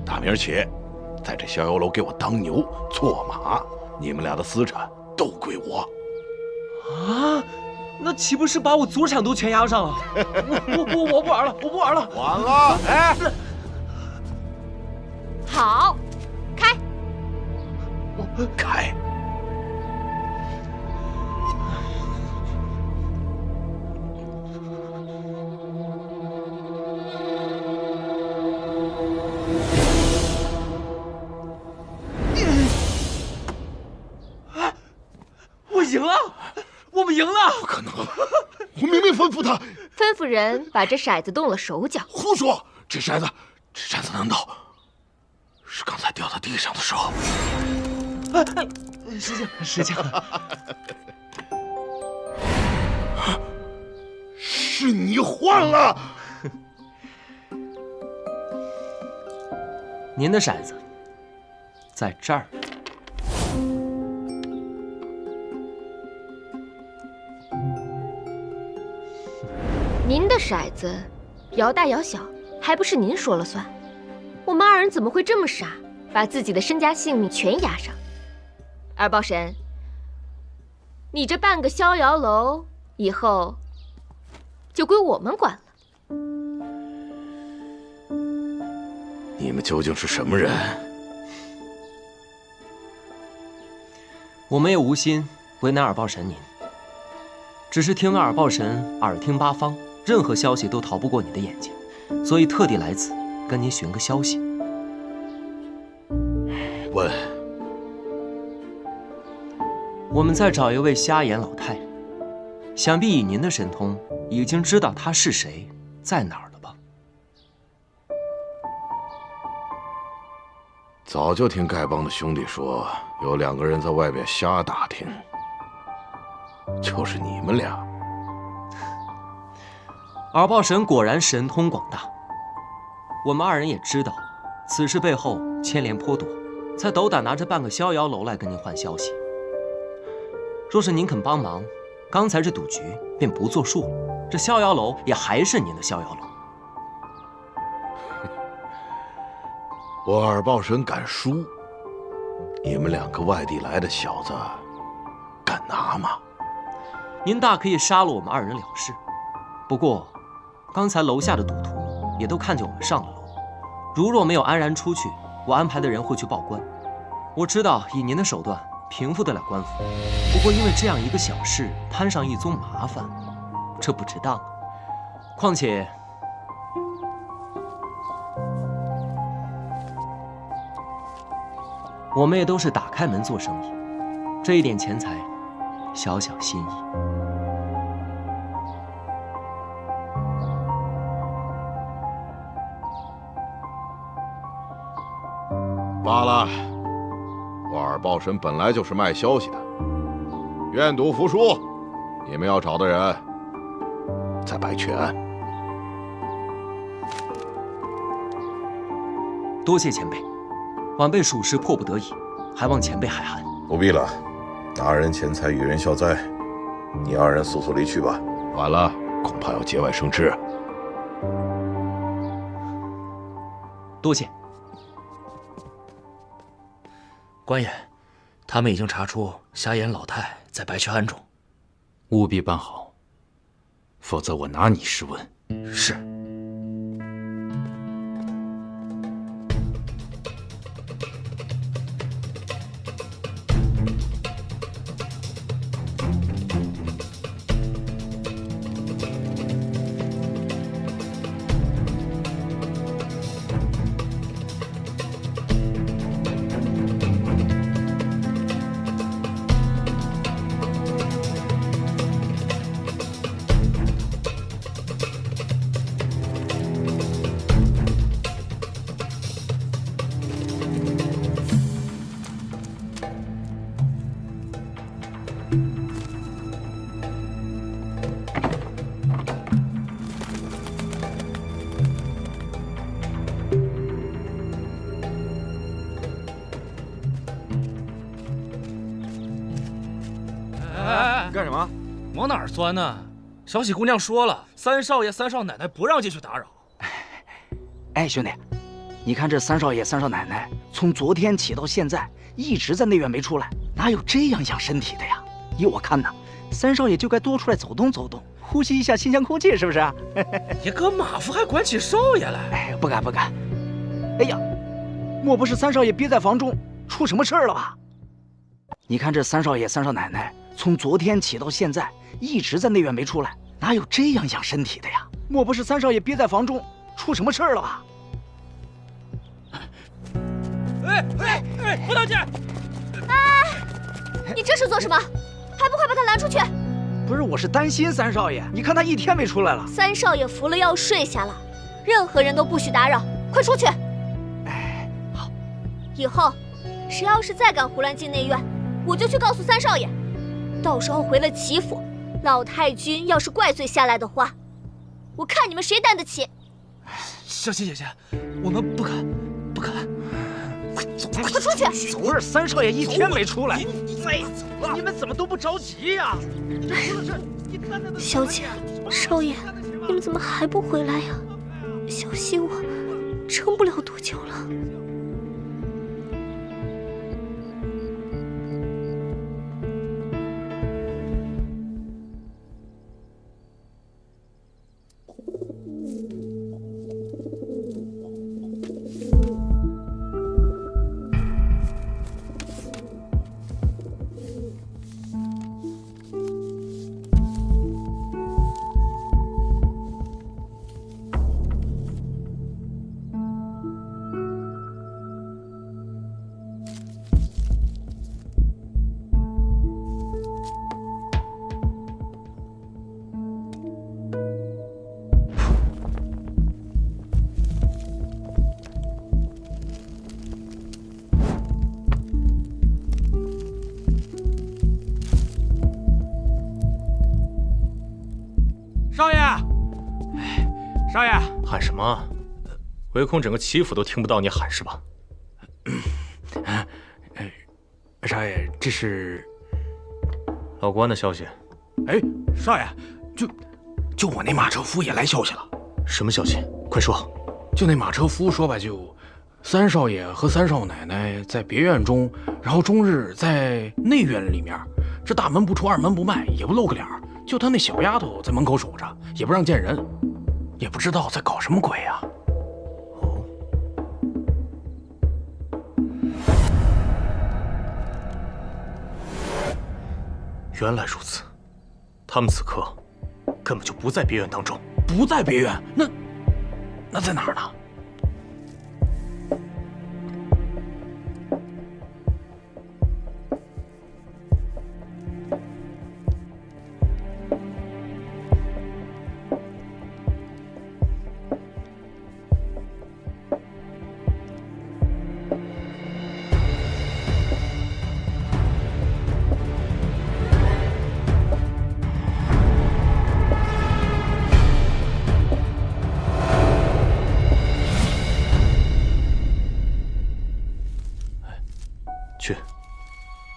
打明儿起，在这逍遥楼给我当牛做马，你们俩的私产都归我。啊，那岂不是把我祖产都全押上了？我不玩了，我不玩了。完了，哎，好，开。开。我赢了，我们赢了！不可能，我明明吩咐他，吩咐人把这骰子动了手脚。胡说！这骰子难道是刚才掉到地上的时候？失敬。是你换了。您的骰子在这儿。您的骰子摇大摇小，还不是您说了算？我们二人怎么会这么傻，把自己的身家性命全押上？二豹神，你这半个逍遥楼以后就归我们管了。你们究竟是什么人？我们也无心为难二豹神您，只是听二豹神耳听八方，任何消息都逃不过你的眼睛，所以特地来此跟您询个消息。问。我们再找一位瞎眼老太人，想必以您的神通，已经知道他是谁，在哪儿了吧？早就听丐帮的兄弟说，有2个人在外边瞎打听，就是你们俩。耳豹神果然神通广大，我们二人也知道，此事背后牵连颇多，才斗胆拿着半个逍遥楼来跟您换消息。若是您肯帮忙，刚才这赌局便不作数了，这逍遥楼也还是您的逍遥楼。我尔报神敢输，你们2个外地来的小子敢拿吗？您大可以杀了我们2人了事。不过，刚才楼下的赌徒也都看见我们上了楼，如若没有安然出去，我安排的人会去报官。我知道以您的手段平复得了官府，不过因为这样一个小事摊上一宗麻烦，这不值当。况且，我们也都是打开门做生意，这一点钱财，小小心意。罢了，我尔报神本来就是卖消息的，愿赌服输。你们要找的人在白雀庵。多谢前辈，晚辈属实迫不得已，还望前辈海涵。不必了，拿人钱财与人消灾，你2人速速离去吧。晚了，恐怕要节外生枝。多谢。官爷，他们已经查出瞎眼老太在白雀庵中，务必办好，否则我拿你试问。是。干什么？往哪儿钻呢？小喜姑娘说了，三少爷、三少奶奶不让进去打扰。哎，兄弟，你看这三少爷、三少奶奶从昨天起到现在一直在内院没出来，哪有这样养身体的呀？依我看呢，三少爷就该多出来走动走动，呼吸一下新鲜空气，是不是？你个马夫还管起少爷来？哎，不敢不敢。哎呀，莫不是三少爷憋在房中出什么事儿了吧？你看这三少爷、三少奶奶从昨天起到现在一直在内院没出来，哪有这样养身体的呀？莫不是三少爷憋在房中出什么事儿了吧？哎，胡大姐！哎，你这是做什么？还不快把他拦出去！不是，我是担心三少爷，你看他1天没出来了。三少爷服了药睡下了，任何人都不许打扰，快出去！哎，好。以后谁要是再敢胡乱进内院，我就去告诉三少爷。到时候回了齐府，老太君要是怪罪下来的话，我看你们谁担得起！小七姐姐，我们不敢。快出去！昨日三少爷1天没出来，你们怎么都不着急呀？小姐、少爷，你们怎么还不回来呀？小心我撑不了多久了。少爷，少爷，喊什么？唯恐整个齐府都听不到你喊是吧？少爷，这是老关的消息。哎，少爷，就我那马车夫也来消息了。什么消息？快说。就那马车夫说吧，就三少爷和三少奶奶在别院中，然后终日在内院里面，这大门不出二门不迈，也不露个脸，就他那小丫头在门口守着，也不让见人，也不知道在搞什么鬼啊。原来如此，他们此刻根本就不在别院当中。不在别院，那在哪儿呢？去，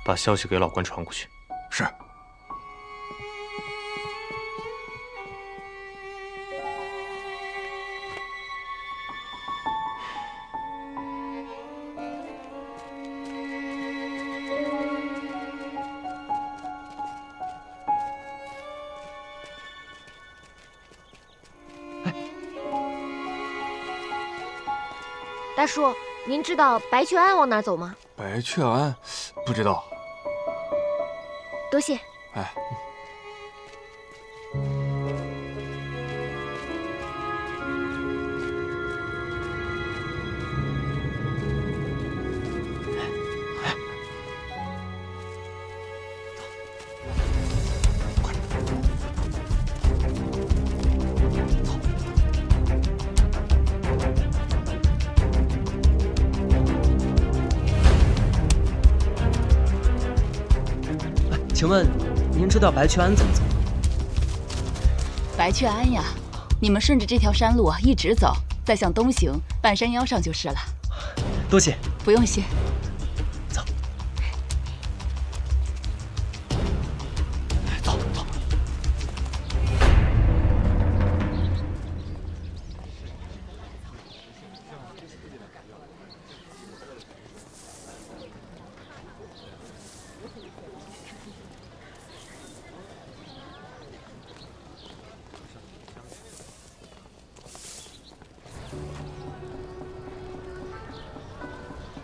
把消息给老关传过去。是。大叔，您知道白雀庵往哪走吗？白雀庵，不知道。多谢。哎。请问，您知道白雀庵怎么走？白雀庵呀，你们顺着这条山路一直走，再向东行，半山腰上就是了。多谢。不用谢。走。走走。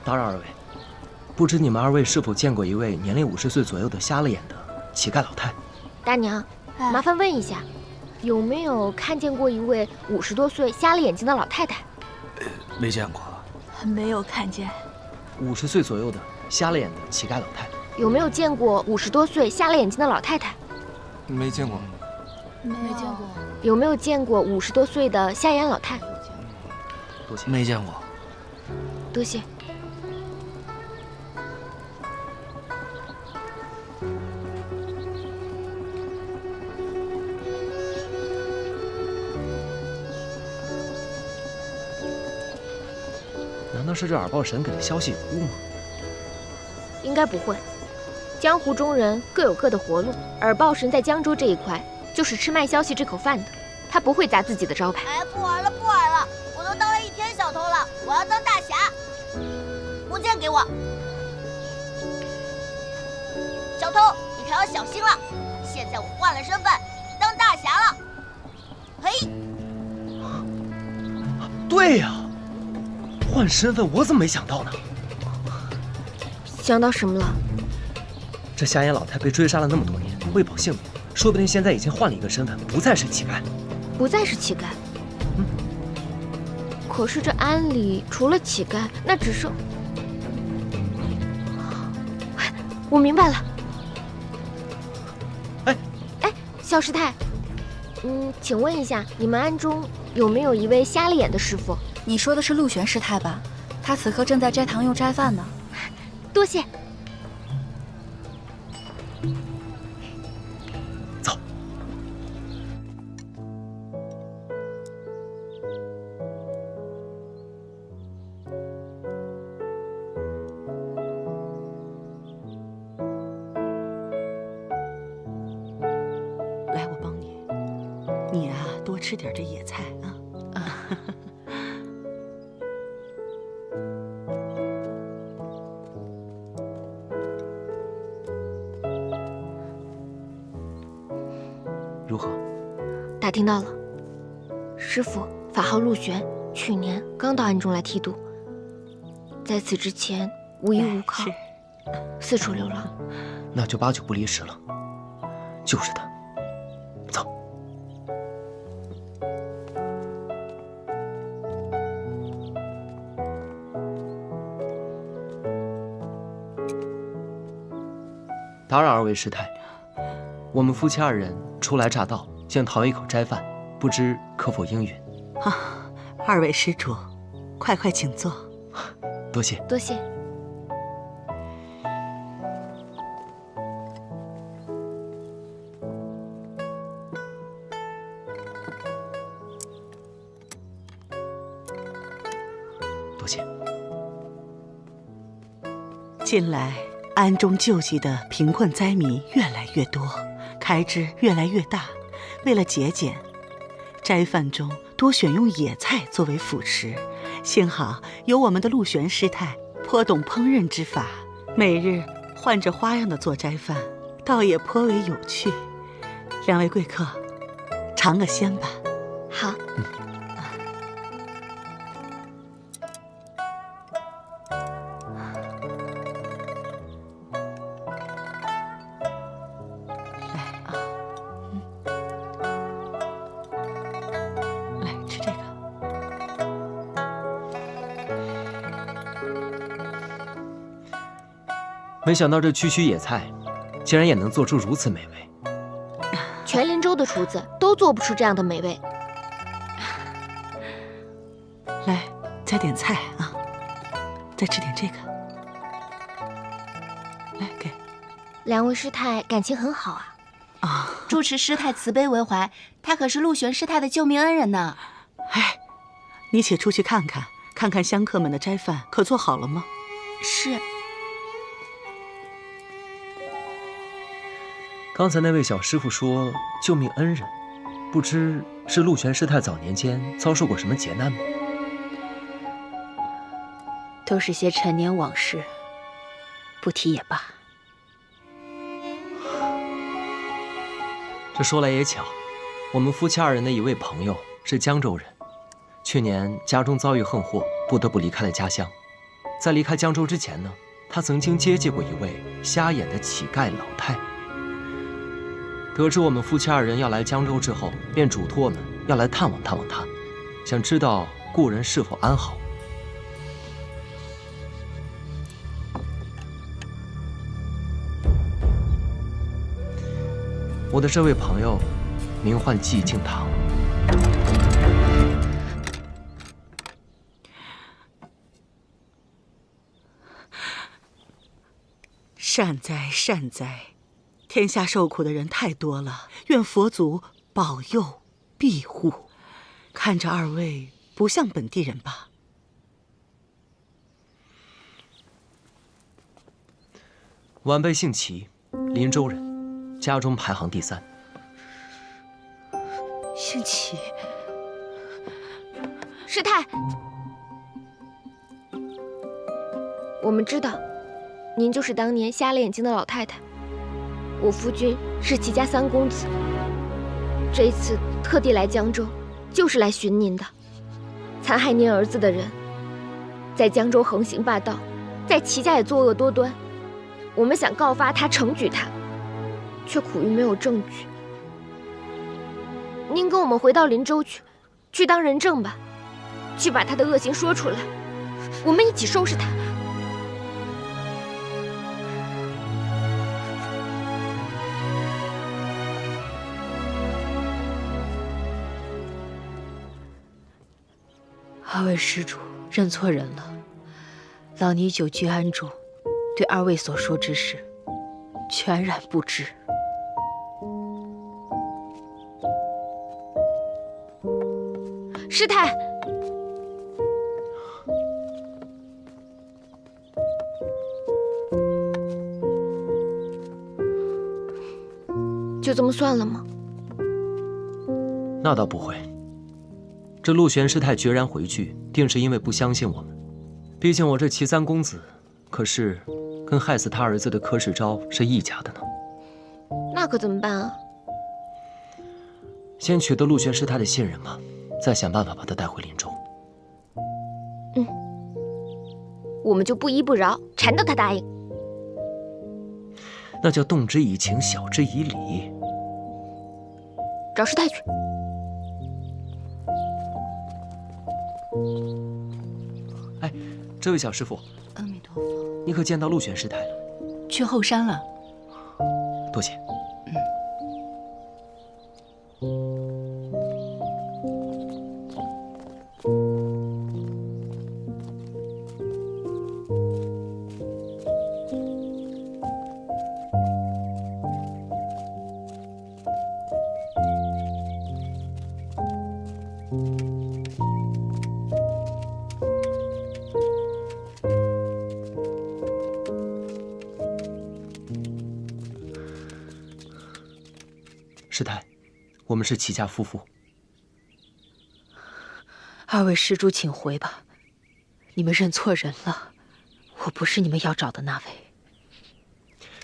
打扰二位，不知你们二位是否见过一位年龄50岁左右的瞎了眼的乞丐老太？大娘，麻烦问一下，有没有看见过一位50多岁瞎了眼睛的老太太？没见过。没有看见。50岁左右的瞎了眼的乞丐老太太。有没有见过50多岁瞎了眼睛的老太太？没见过。没见过。有没有见过50多岁的瞎眼老太？多谢。没见过。多谢。难道是这耳报神给的消息有误吗？应该不会。江湖中人各有各的活路，耳报神在江州这一块就是吃卖消息这口饭的，他不会砸自己的招牌。哎，不玩了，不玩了！我都当了1天小偷了，我要当大侠。木剑给我。小偷，你可要小心了！现在我换了身份，当大侠了。嘿。对呀。换身份，我怎么没想到呢？想到什么了？这瞎眼老太被追杀了那么多年，为保性命，说不定现在已经换了一个身份，不再是乞丐。不再是乞丐。可是这庵里除了乞丐，那只剩……我明白了。哎，小师太，请问一下，你们庵中有没有一位瞎了眼的师傅？你说的是陆玄师太吧？他此刻正在斋堂用斋饭呢。多谢。走。多吃点这野菜啊。如何？打听到了，师傅法号陆玄，去年刚到暗中来剃度，在此之前无依无靠，四处流浪。那就8九不离十了，就是他。走。打扰二位师太，我们夫妻2人初来乍到，想讨一口斋饭，不知可否应允？啊，2位施主，快快请坐。多谢，多谢。多谢。近来暗中救济的贫困灾民越来越多，开支越来越大。为了节俭，斋饭中多选用野菜作为辅食。幸好有我们的陆玄师太颇懂烹饪之法，每日换着花样的做斋饭，倒也颇为有趣。2位贵客，尝个鲜吧。好。没想到这区区野菜，竟然也能做出如此美味。全林州的厨子都做不出这样的美味。来，再点菜啊，再吃点这个。来，给。2位师太感情很好啊。啊，住持师太慈悲为怀，他可是陆玄师太的救命恩人呢。哎，你且出去看看，看看香客们的斋饭可做好了吗？是。刚才那位小师傅说救命恩人，不知是陆玄师太早年间遭受过什么劫难吗？都是些陈年往事，不提也罢。这说来也巧，我们夫妻2人的一位朋友是江州人，去年家中遭遇横祸，不得不离开了家乡。在离开江州之前呢，他曾经接济过一位瞎眼的乞丐老太。得知我们夫妻2人要来江州之后，便嘱托我们要来探望探望他，想知道故人是否安好。我的这位朋友名唤寂静堂。善哉善哉，天下受苦的人太多了，愿佛祖保佑庇护。看着2位不像本地人吧？晚辈姓齐，林州人，家中排行第3。姓齐。师太，我们知道，您就是当年瞎了眼睛的老太太。我夫君是齐家3公子，这一次特地来江州，就是来寻您的。残害您儿子的人，在江州横行霸道，在齐家也作恶多端。我们想告发他，惩举他，却苦于没有证据。您跟我们回到林州去当人证吧，去把他的恶行说出来，我们一起收拾他。2位施主，认错人了。老尼久居安中，对2位所说之事，全然不知。师太，就这么算了吗？那倒不会。这陆玄师太决然回拒，定是因为不相信我们。毕竟我这齐三公子，可是跟害死他儿子的柯世昭是一家的呢。那可怎么办啊？先取得陆玄师太的信任吧，再想办法把他带回林州。我们就不依不饶，缠到他答应。那叫动之以情，晓之以理。找师太去。哎，这位小师傅，阿弥陀佛，你可见到陆玄师太了？去后山了。多谢。师太，我们是齐家夫妇。二位施主，请回吧。你们认错人了，我不是你们要找的那位。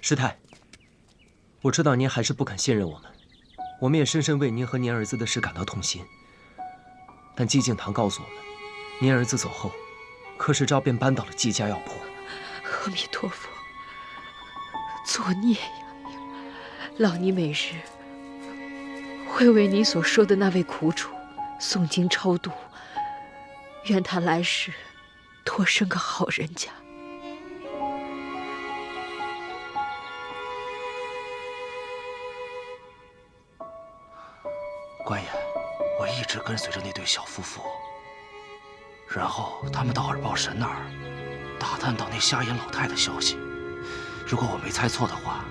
师太，我知道您还是不肯信任我们，我们也深深为您和您儿子的事感到痛心。但寂静堂告诉我们，您儿子走后，柯世昭便搬到了季家药铺。阿弥陀佛，作孽呀！老尼每日会为你所说的那位苦主诵经超度，愿他来世多生个好人家。官爷，我一直跟随着那对小夫妇，然后他们到耳报神那儿打探到那瞎眼老太的消息。如果我没猜错的话，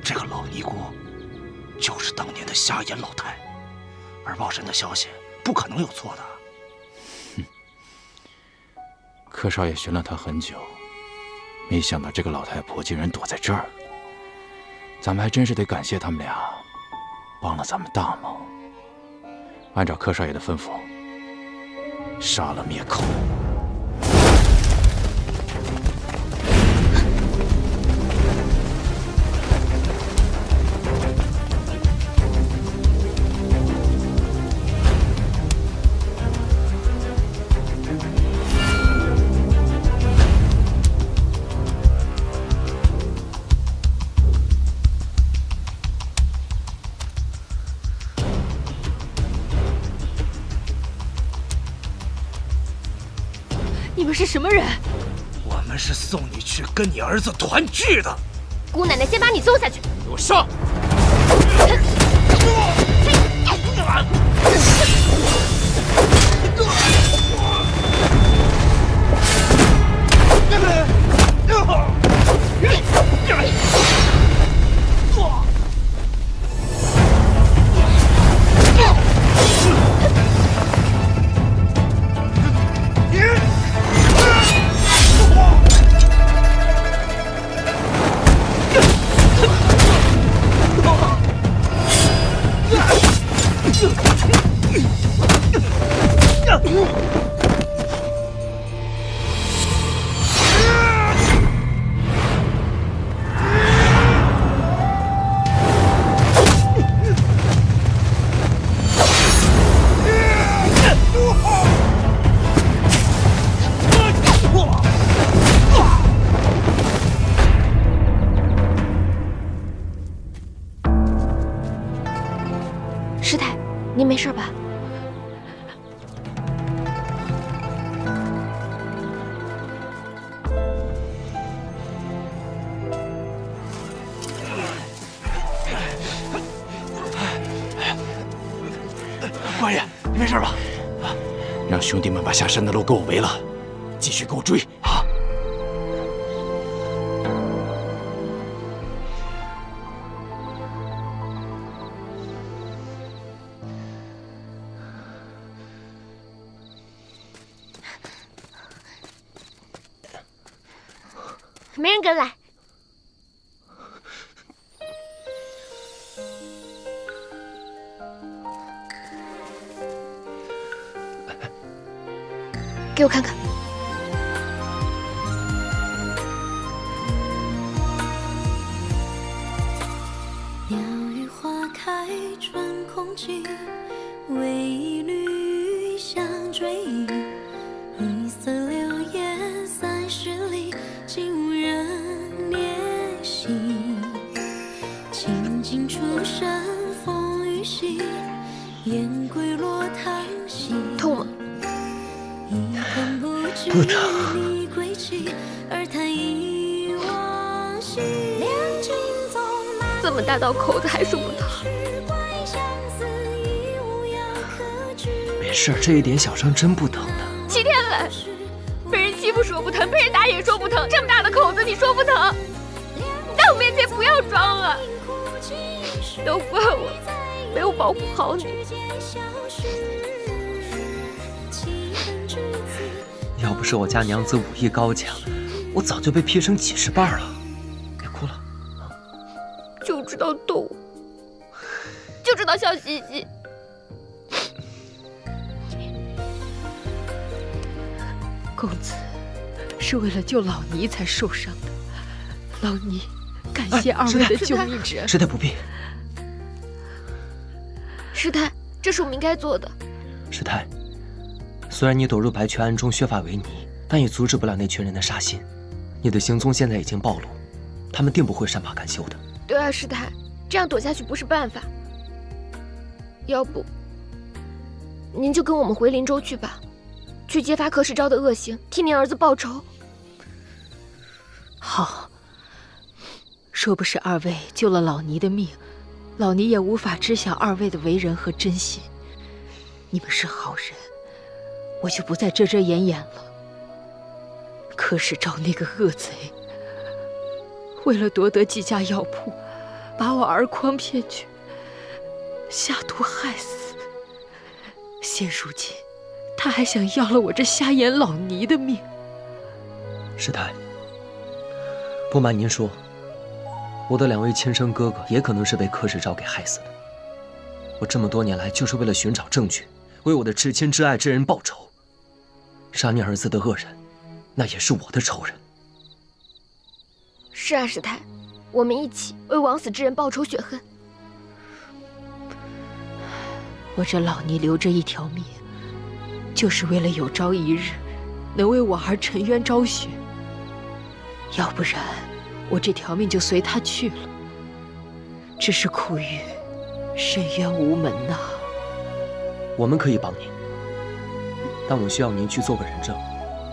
这个老尼姑就是当年的瞎眼老太。耳报神的消息不可能有错的。柯少爷寻了她很久，没想到这个老太婆竟然躲在这儿。咱们还真是得感谢他们俩，帮了咱们大忙。按照柯少爷的吩咐，杀了灭口。你们是什么人？我们是送你去跟你儿子团聚的。姑奶奶先把你送下去。给我上！师太，您没事吧？官爷，你没事吧？让兄弟们把下山的路给我围了，继续给我追啊！没人跟来。给我看看。鸟语花开穿空气，为一缕香追忆。一色流ye30里，竟无人怜惜。倾尽出身风雨息，雁归落汤溪。痛吗？不疼。这么大道口子还说不疼？没事，这一点小伤真不疼的。齐天磊，被人欺负说不疼，被人打也说不疼，这么大的口子你说不疼？你在我面前不要装了，都怪我没有保护好你。要不是我家娘子武艺高强，我早就被劈成几十瓣了。别哭了，就知道逗我，就知道笑嘻嘻。公子是为了救老尼才受伤的，老尼感谢二位的救命之恩。师太不必。师太，这是我们应该做的。师太，虽然你躲入白雀庵中削发为尼，但也阻止不了那群人的杀心。你的行踪现在已经暴露，他们定不会善罢甘休的。对啊，师太，这样躲下去不是办法。要不，您就跟我们回林州去吧，去揭发柯世昭的恶行，替您儿子报仇。好，若不是二位救了老尼的命，老尼也无法知晓二位的为人和真心。你们是好人，我就不再遮遮掩掩了。柯世昭那个恶贼，为了夺得几家药铺，把我儿匡骗去，下毒害死。现如今，他还想要了我这瞎眼老尼的命。师太，不瞒您说，我的2位亲生哥哥也可能是被柯世昭给害死的。我这么多年来就是为了寻找证据，为我的至亲至爱之人报仇。杀你儿子的恶人，那也是我的仇人。是啊，师太，我们一起为枉死之人报仇雪恨。我这老尼留着一条命，就是为了有朝一日能为我儿沉冤昭雪。要不然，我这条命就随他去了。只是苦于深渊无门呐。我们可以帮您，但我需要您去做个人证，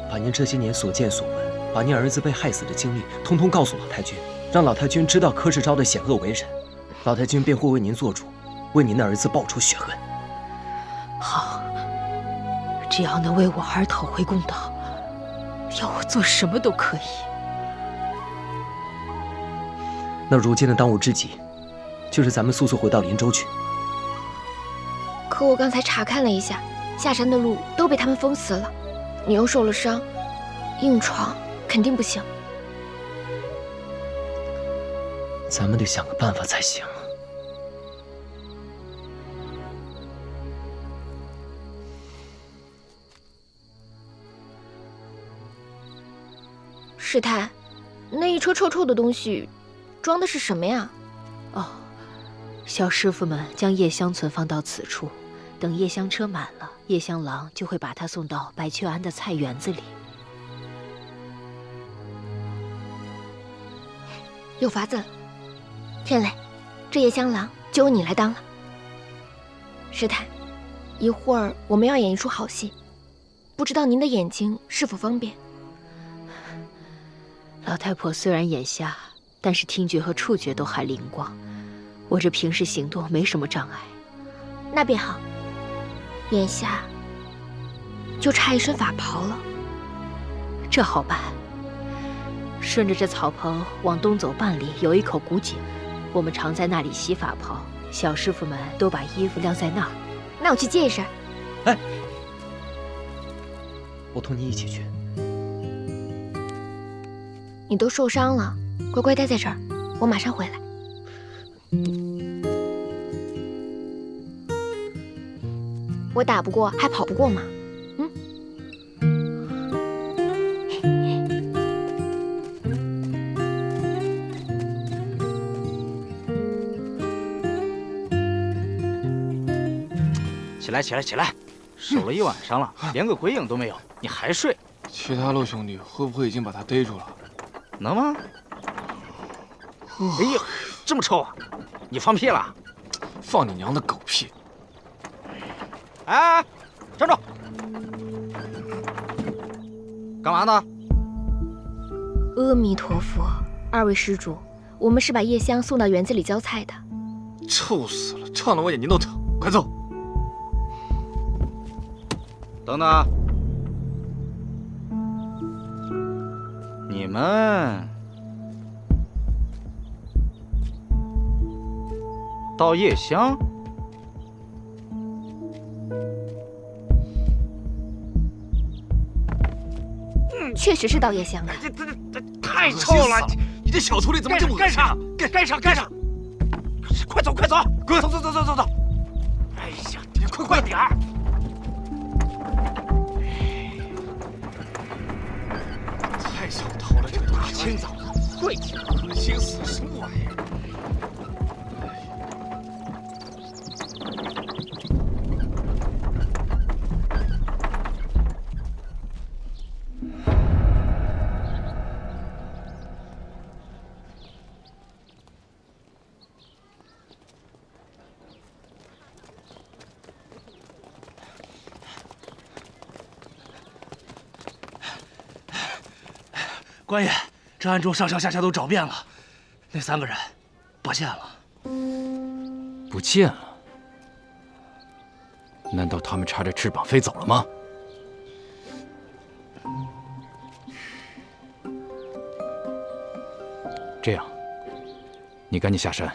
把您这些年所见所闻，把您儿子被害死的经历，通通告诉老太君，让老太君知道柯世昭的险恶为人，老太君便会为您做主，为您的儿子报仇雪恨。好，只要能为我儿讨回公道，要我做什么都可以。那如今的当务之急，就是咱们速速回到林州去。可我刚才查看了一下，下山的路都被他们封死了，你又受了伤，硬闯肯定不行。咱们得想个办法才行。师太，那一车臭臭的东西，装的是什么呀？哦，小师傅们将夜香存放到此处，等夜香车满了，夜香郎就会把它送到白雀庵的菜园子里。有法子了，天磊，这夜香郎就由你来当了。师太，一会儿我们要演一出好戏，不知道您的眼睛是否方便？老太婆虽然眼瞎，但是听觉和触觉都还灵光，我这平时行动没什么障碍。那便好，眼下就差一身法袍了。这好办，顺着这草棚往东走半里，有一口古井，我们常在那里洗法袍，小师傅们都把衣服晾在那儿。那我去接一身。哎，我同你一起去。你都受伤了，乖乖待在这儿，我马上回来。我打不过还跑不过吗？起来，起来，起来！守了一晚上了，连个鬼影都没有，你还睡？其他陆兄弟会不会已经把他逮住了？能吗？哎呦，这么臭啊！你放屁了？放你娘的狗屁！哎，站住！干嘛呢？阿弥陀佛，二位施主，我们是把叶香送到园子里浇菜的。臭死了，呛得我眼睛都疼！快走！等等，你们到叶香？确实是到叶香的。这太臭了！你这小徒弟怎么这么恶心啊？盖上！快走！滚！走！哎呀，你快点儿！太小偷了，这个大清早的，晦气，恶心死了，什么玩意儿？官爷，这暗中上上下下都找遍了，那3个人不见了。不见了？难道他们插着翅膀飞走了吗？这样，你赶紧下山。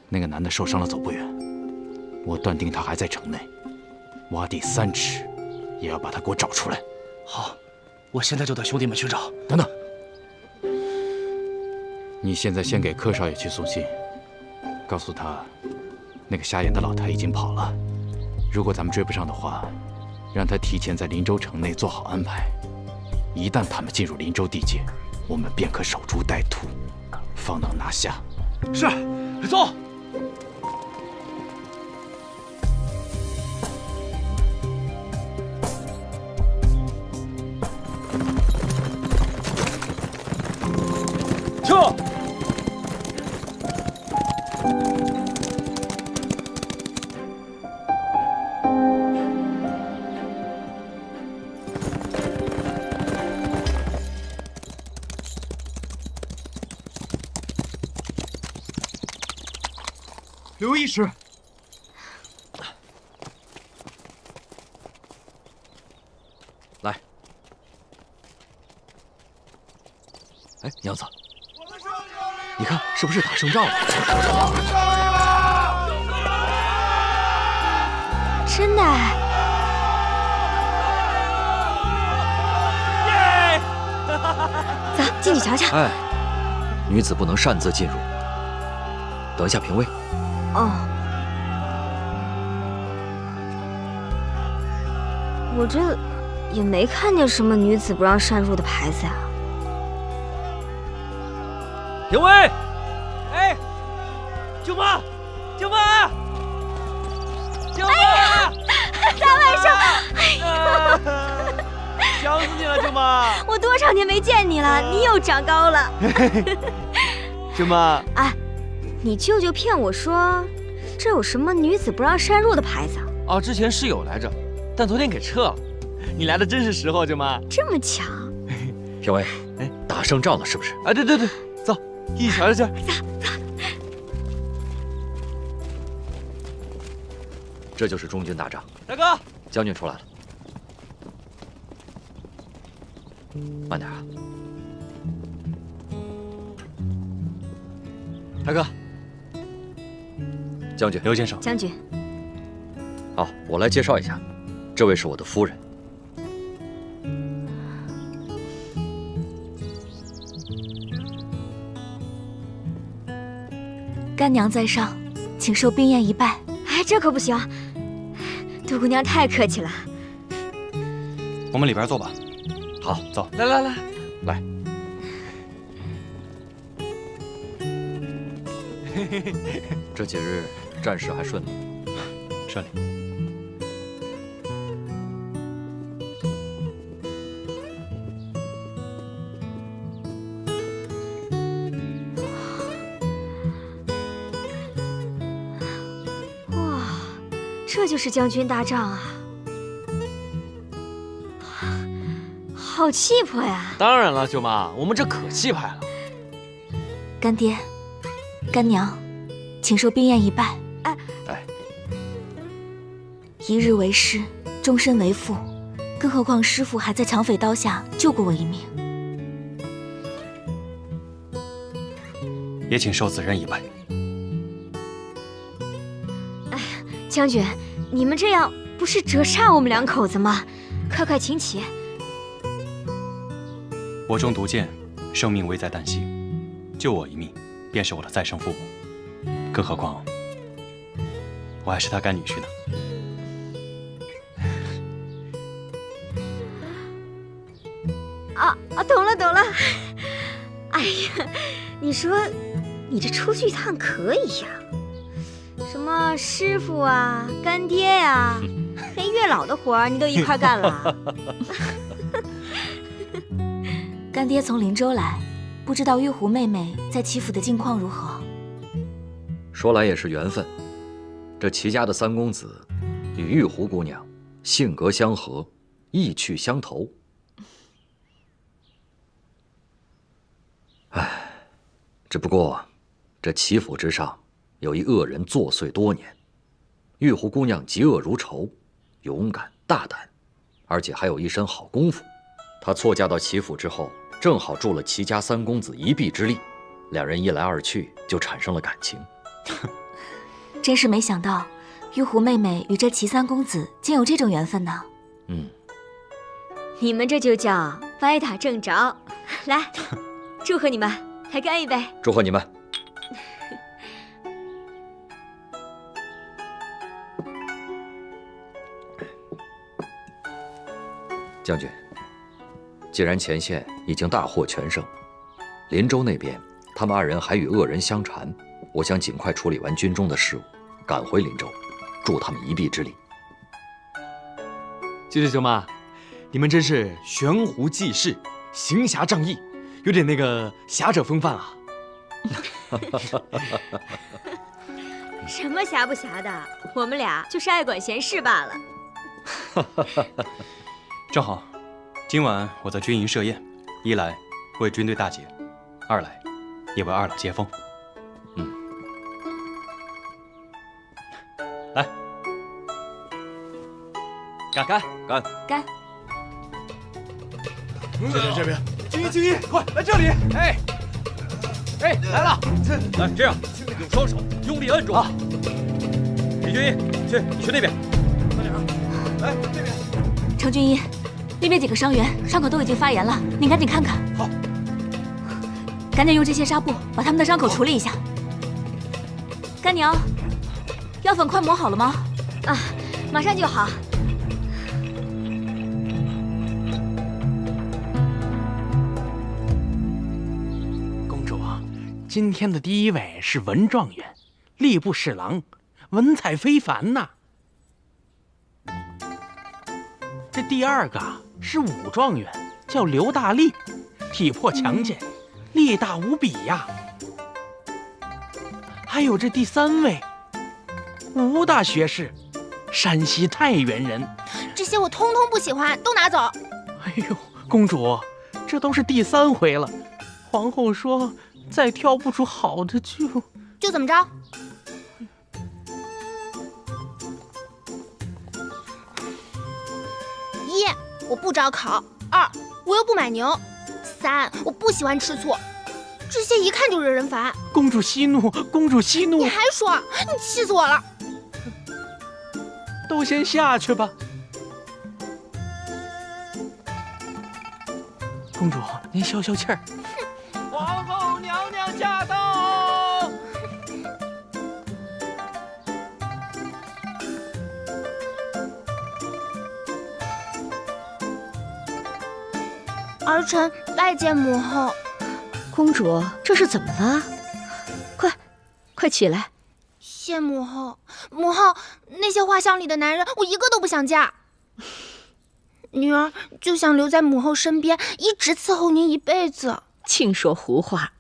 那个男的受伤了，走不远。我断定他还在城内，挖地3尺，也要把他给我找出来。好，我现在就带兄弟们去找。等等。你现在先给柯少爷去送信，告诉他，那个瞎眼的老太已经跑了。如果咱们追不上的话，让他提前在林州城内做好安排。一旦他们进入林州地界，我们便可守株待兔，方能拿下。是，走。撤！刘医师，来。哎，娘子，你看是不是打胜仗了？真的？走，进去瞧瞧。哎，女子不能擅自进入，等一下评位。哦，我这也没看见什么女子不让擅入的牌子呀。评委，哎，舅妈，舅妈，舅妈！哎呀，大晚上，哎呀，想死你了，舅妈！我多少年没见你了，你又长高了。舅妈，哎，你舅舅骗我说，这有什么女子不让擅入的牌子啊？哦，之前是有来着，但昨天给撤了。你来的真是时候，舅妈。这么巧？评委，哎，打胜仗了是不是？啊，对，走，一起瞧瞧去。这就是中军大帐。大哥，将军出来了。慢点啊。大哥，将军，刘先生，将军。好，我来介绍一下，这位是我的夫人。干娘在上，请受冰宴一拜。哎，这可不行，杜姑娘太客气了。我们里边坐吧。好，走。来。这几日战事还顺利？顺利。这就是将军大帐啊，好气魄呀！当然了，舅妈，我们这可气派了。干爹、干娘，请受冰宴一拜。哎，一日为师，终身为父，更何况师父还在抢匪刀下救过我一命。也请受子仁一拜。将军，你们这样不是折煞我们两口子吗？快请起。我中毒箭，生命危在旦夕，救我一命，便是我的再生父母。更何况，我还是他干女婿呢。懂了。哎呀，你说你这出去一趟可以呀？什么师傅啊，干爹呀，连月老的活儿你都一块干了。干爹从林州来，不知道玉狐妹妹在齐府的近况如何？说来也是缘分，这齐家的三公子与玉狐姑娘性格相合，意趣相投。唉，只不过这齐府之上有一恶人作祟多年，玉狐姑娘嫉恶如仇，勇敢大胆，而且还有一身好功夫。她错嫁到齐府之后，正好助了齐家三公子一臂之力，两人一来二去就产生了感情。真是没想到，玉狐妹妹与这齐三公子竟有这种缘分呢。你们这就叫歪打正着。来，祝贺你们，来干一杯！祝贺你们！将军，既然前线已经大获全胜，林州那边他们二人还与恶人相缠，我想尽快处理完军中的事务，赶回林州，助他们一臂之力。舅舅舅妈，你们真是悬壶济世，行侠仗义，有点那个侠者风范啊！什么侠不侠的，我们俩就是爱管闲事罢了。正好，今晚我在军营设宴，一来为军队大捷，二来也为二老接风。来，干！这边，军医，快来这里！哎，来了！来，这样，用双手用力摁住。李军医，你去那边。快点，来这边。程军医，那边几个伤员伤口都已经发炎了，你赶紧看看。好，赶紧用这些纱布把他们的伤口处理一下。干娘，药粉快磨好了吗？马上就好。公主，今天的第一位是文状元，吏部侍郎，文采非凡呐。这第二个是武状元，叫刘大力，体魄强健，力大无比呀。还有这第三位，吴大学士，山西太原人。这些我通通不喜欢，都拿走。哎呦，公主，这都是第3回了。皇后说，再挑不出好的就怎么着？一，我不招考；二，我又不买牛；三，我不喜欢吃醋。这些一看就惹人烦。公主息怒，公主息怒！你还说，你气死我了！都先下去吧。公主，您消消气儿。皇后娘娘驾到！儿臣拜见母后。公主，这是怎么了？快起来！谢母后。母后，那些画像里的男人，我一个都不想嫁。女儿就想留在母后身边，一直伺候您一辈子。净说胡话！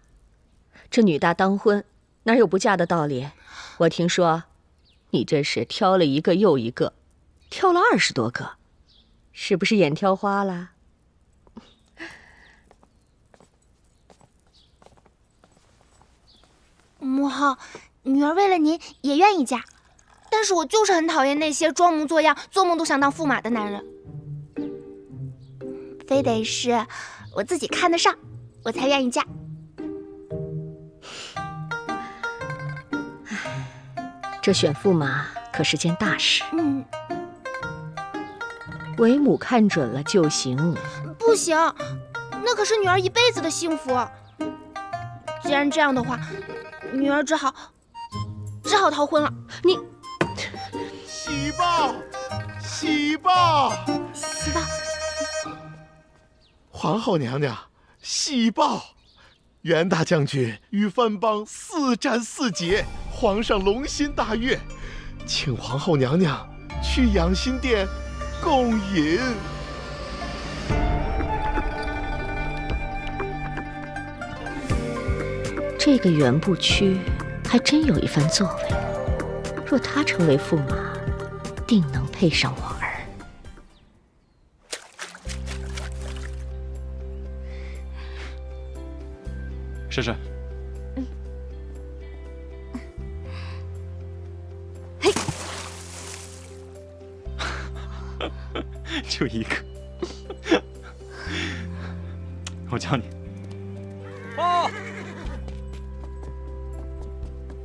这女大当婚，哪有不嫁的道理？我听说，你这是挑了一个又一个，挑了20多个，是不是眼挑花了？母后，女儿为了您也愿意嫁，但是我就是很讨厌那些装模作样、做梦都想当驸马的男人，非得是我自己看得上，我才愿意嫁。这选驸马可是件大事，为母看准了就行。不行，那可是女儿一辈子的幸福。既然这样的话，女儿只好逃婚了。你喜报，喜报，喜报！皇后娘娘，喜报！袁大将军与藩邦4战4捷，皇上龙心大悦，请皇后娘娘去养心殿共饮。这个袁不屈还真有一番作为，若他成为驸马，定能配上我儿。珊珊，嘿，就一个，我教你。报，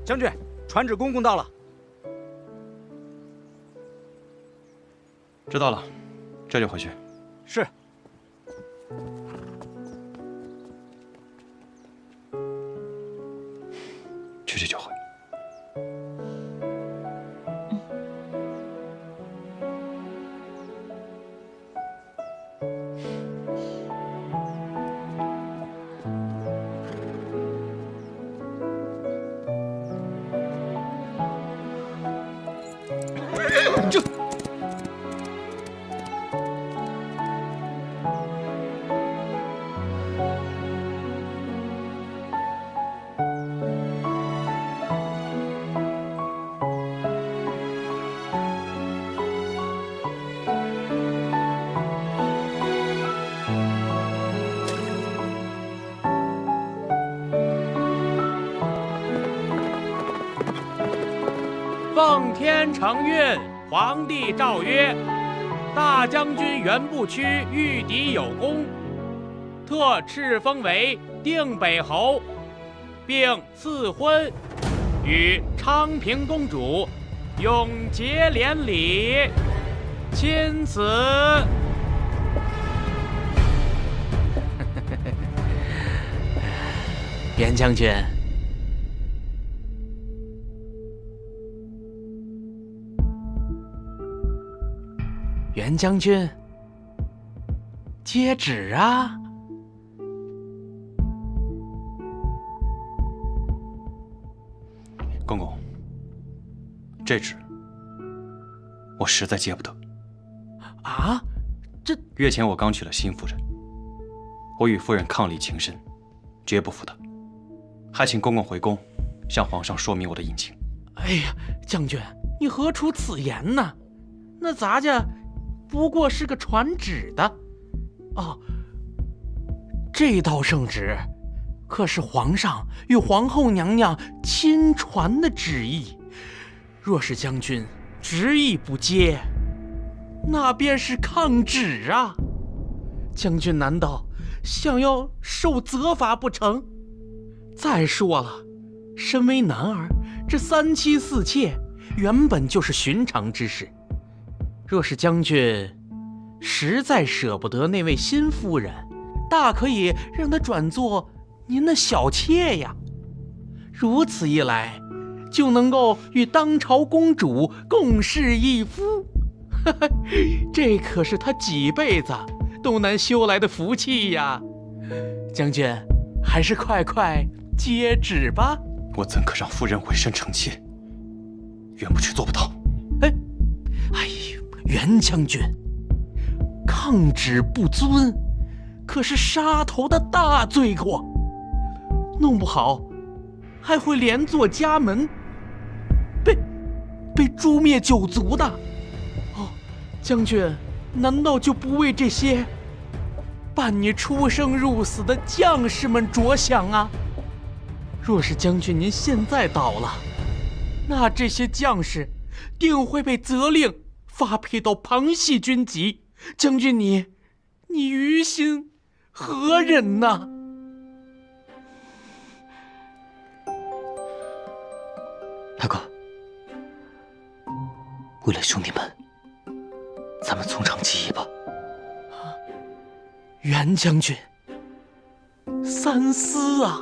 将军，传旨公公到了。知道了，这就回去。是。去就回。这。奉天承运，皇帝诏曰：大将军袁不屈御敌有功，特敕封为定北侯，并赐婚，与昌平公主永结连理，钦此。袁将军。袁将军，接旨啊！公公，这旨我实在接不得。啊？这月前我刚娶了新夫人，我与夫人伉俪情深，绝不负她。还请公公回宫，向皇上说明我的隐情。哎呀，将军，你何出此言呢？那咱家不过是个传旨的。哦，这道圣旨可是皇上与皇后娘娘亲传的旨意，若是将军执意不接，那便是抗旨啊！将军难道想要受责罚不成？再说了，身为男儿，这3妻4妾原本就是寻常之事。若是将军实在舍不得那位新夫人，大可以让她转做您的小妾呀。如此一来，就能够与当朝公主共侍一夫。这可是她几辈子都难修来的福气呀！将军，还是快接旨吧。我怎可让夫人委身臣妾？袁不屈做不到。哎呦，袁将军，抗旨不遵，可是杀头的大罪过，弄不好还会连坐家门，被诛灭9族的。哦，将军，难道就不为这些伴你出生入死的将士们着想啊？若是将军您现在倒了，那这些将士定会被责令发配到旁系军籍。将军你于心何忍呐？大哥，为了兄弟们，咱们从长计议吧。袁将军，三思啊！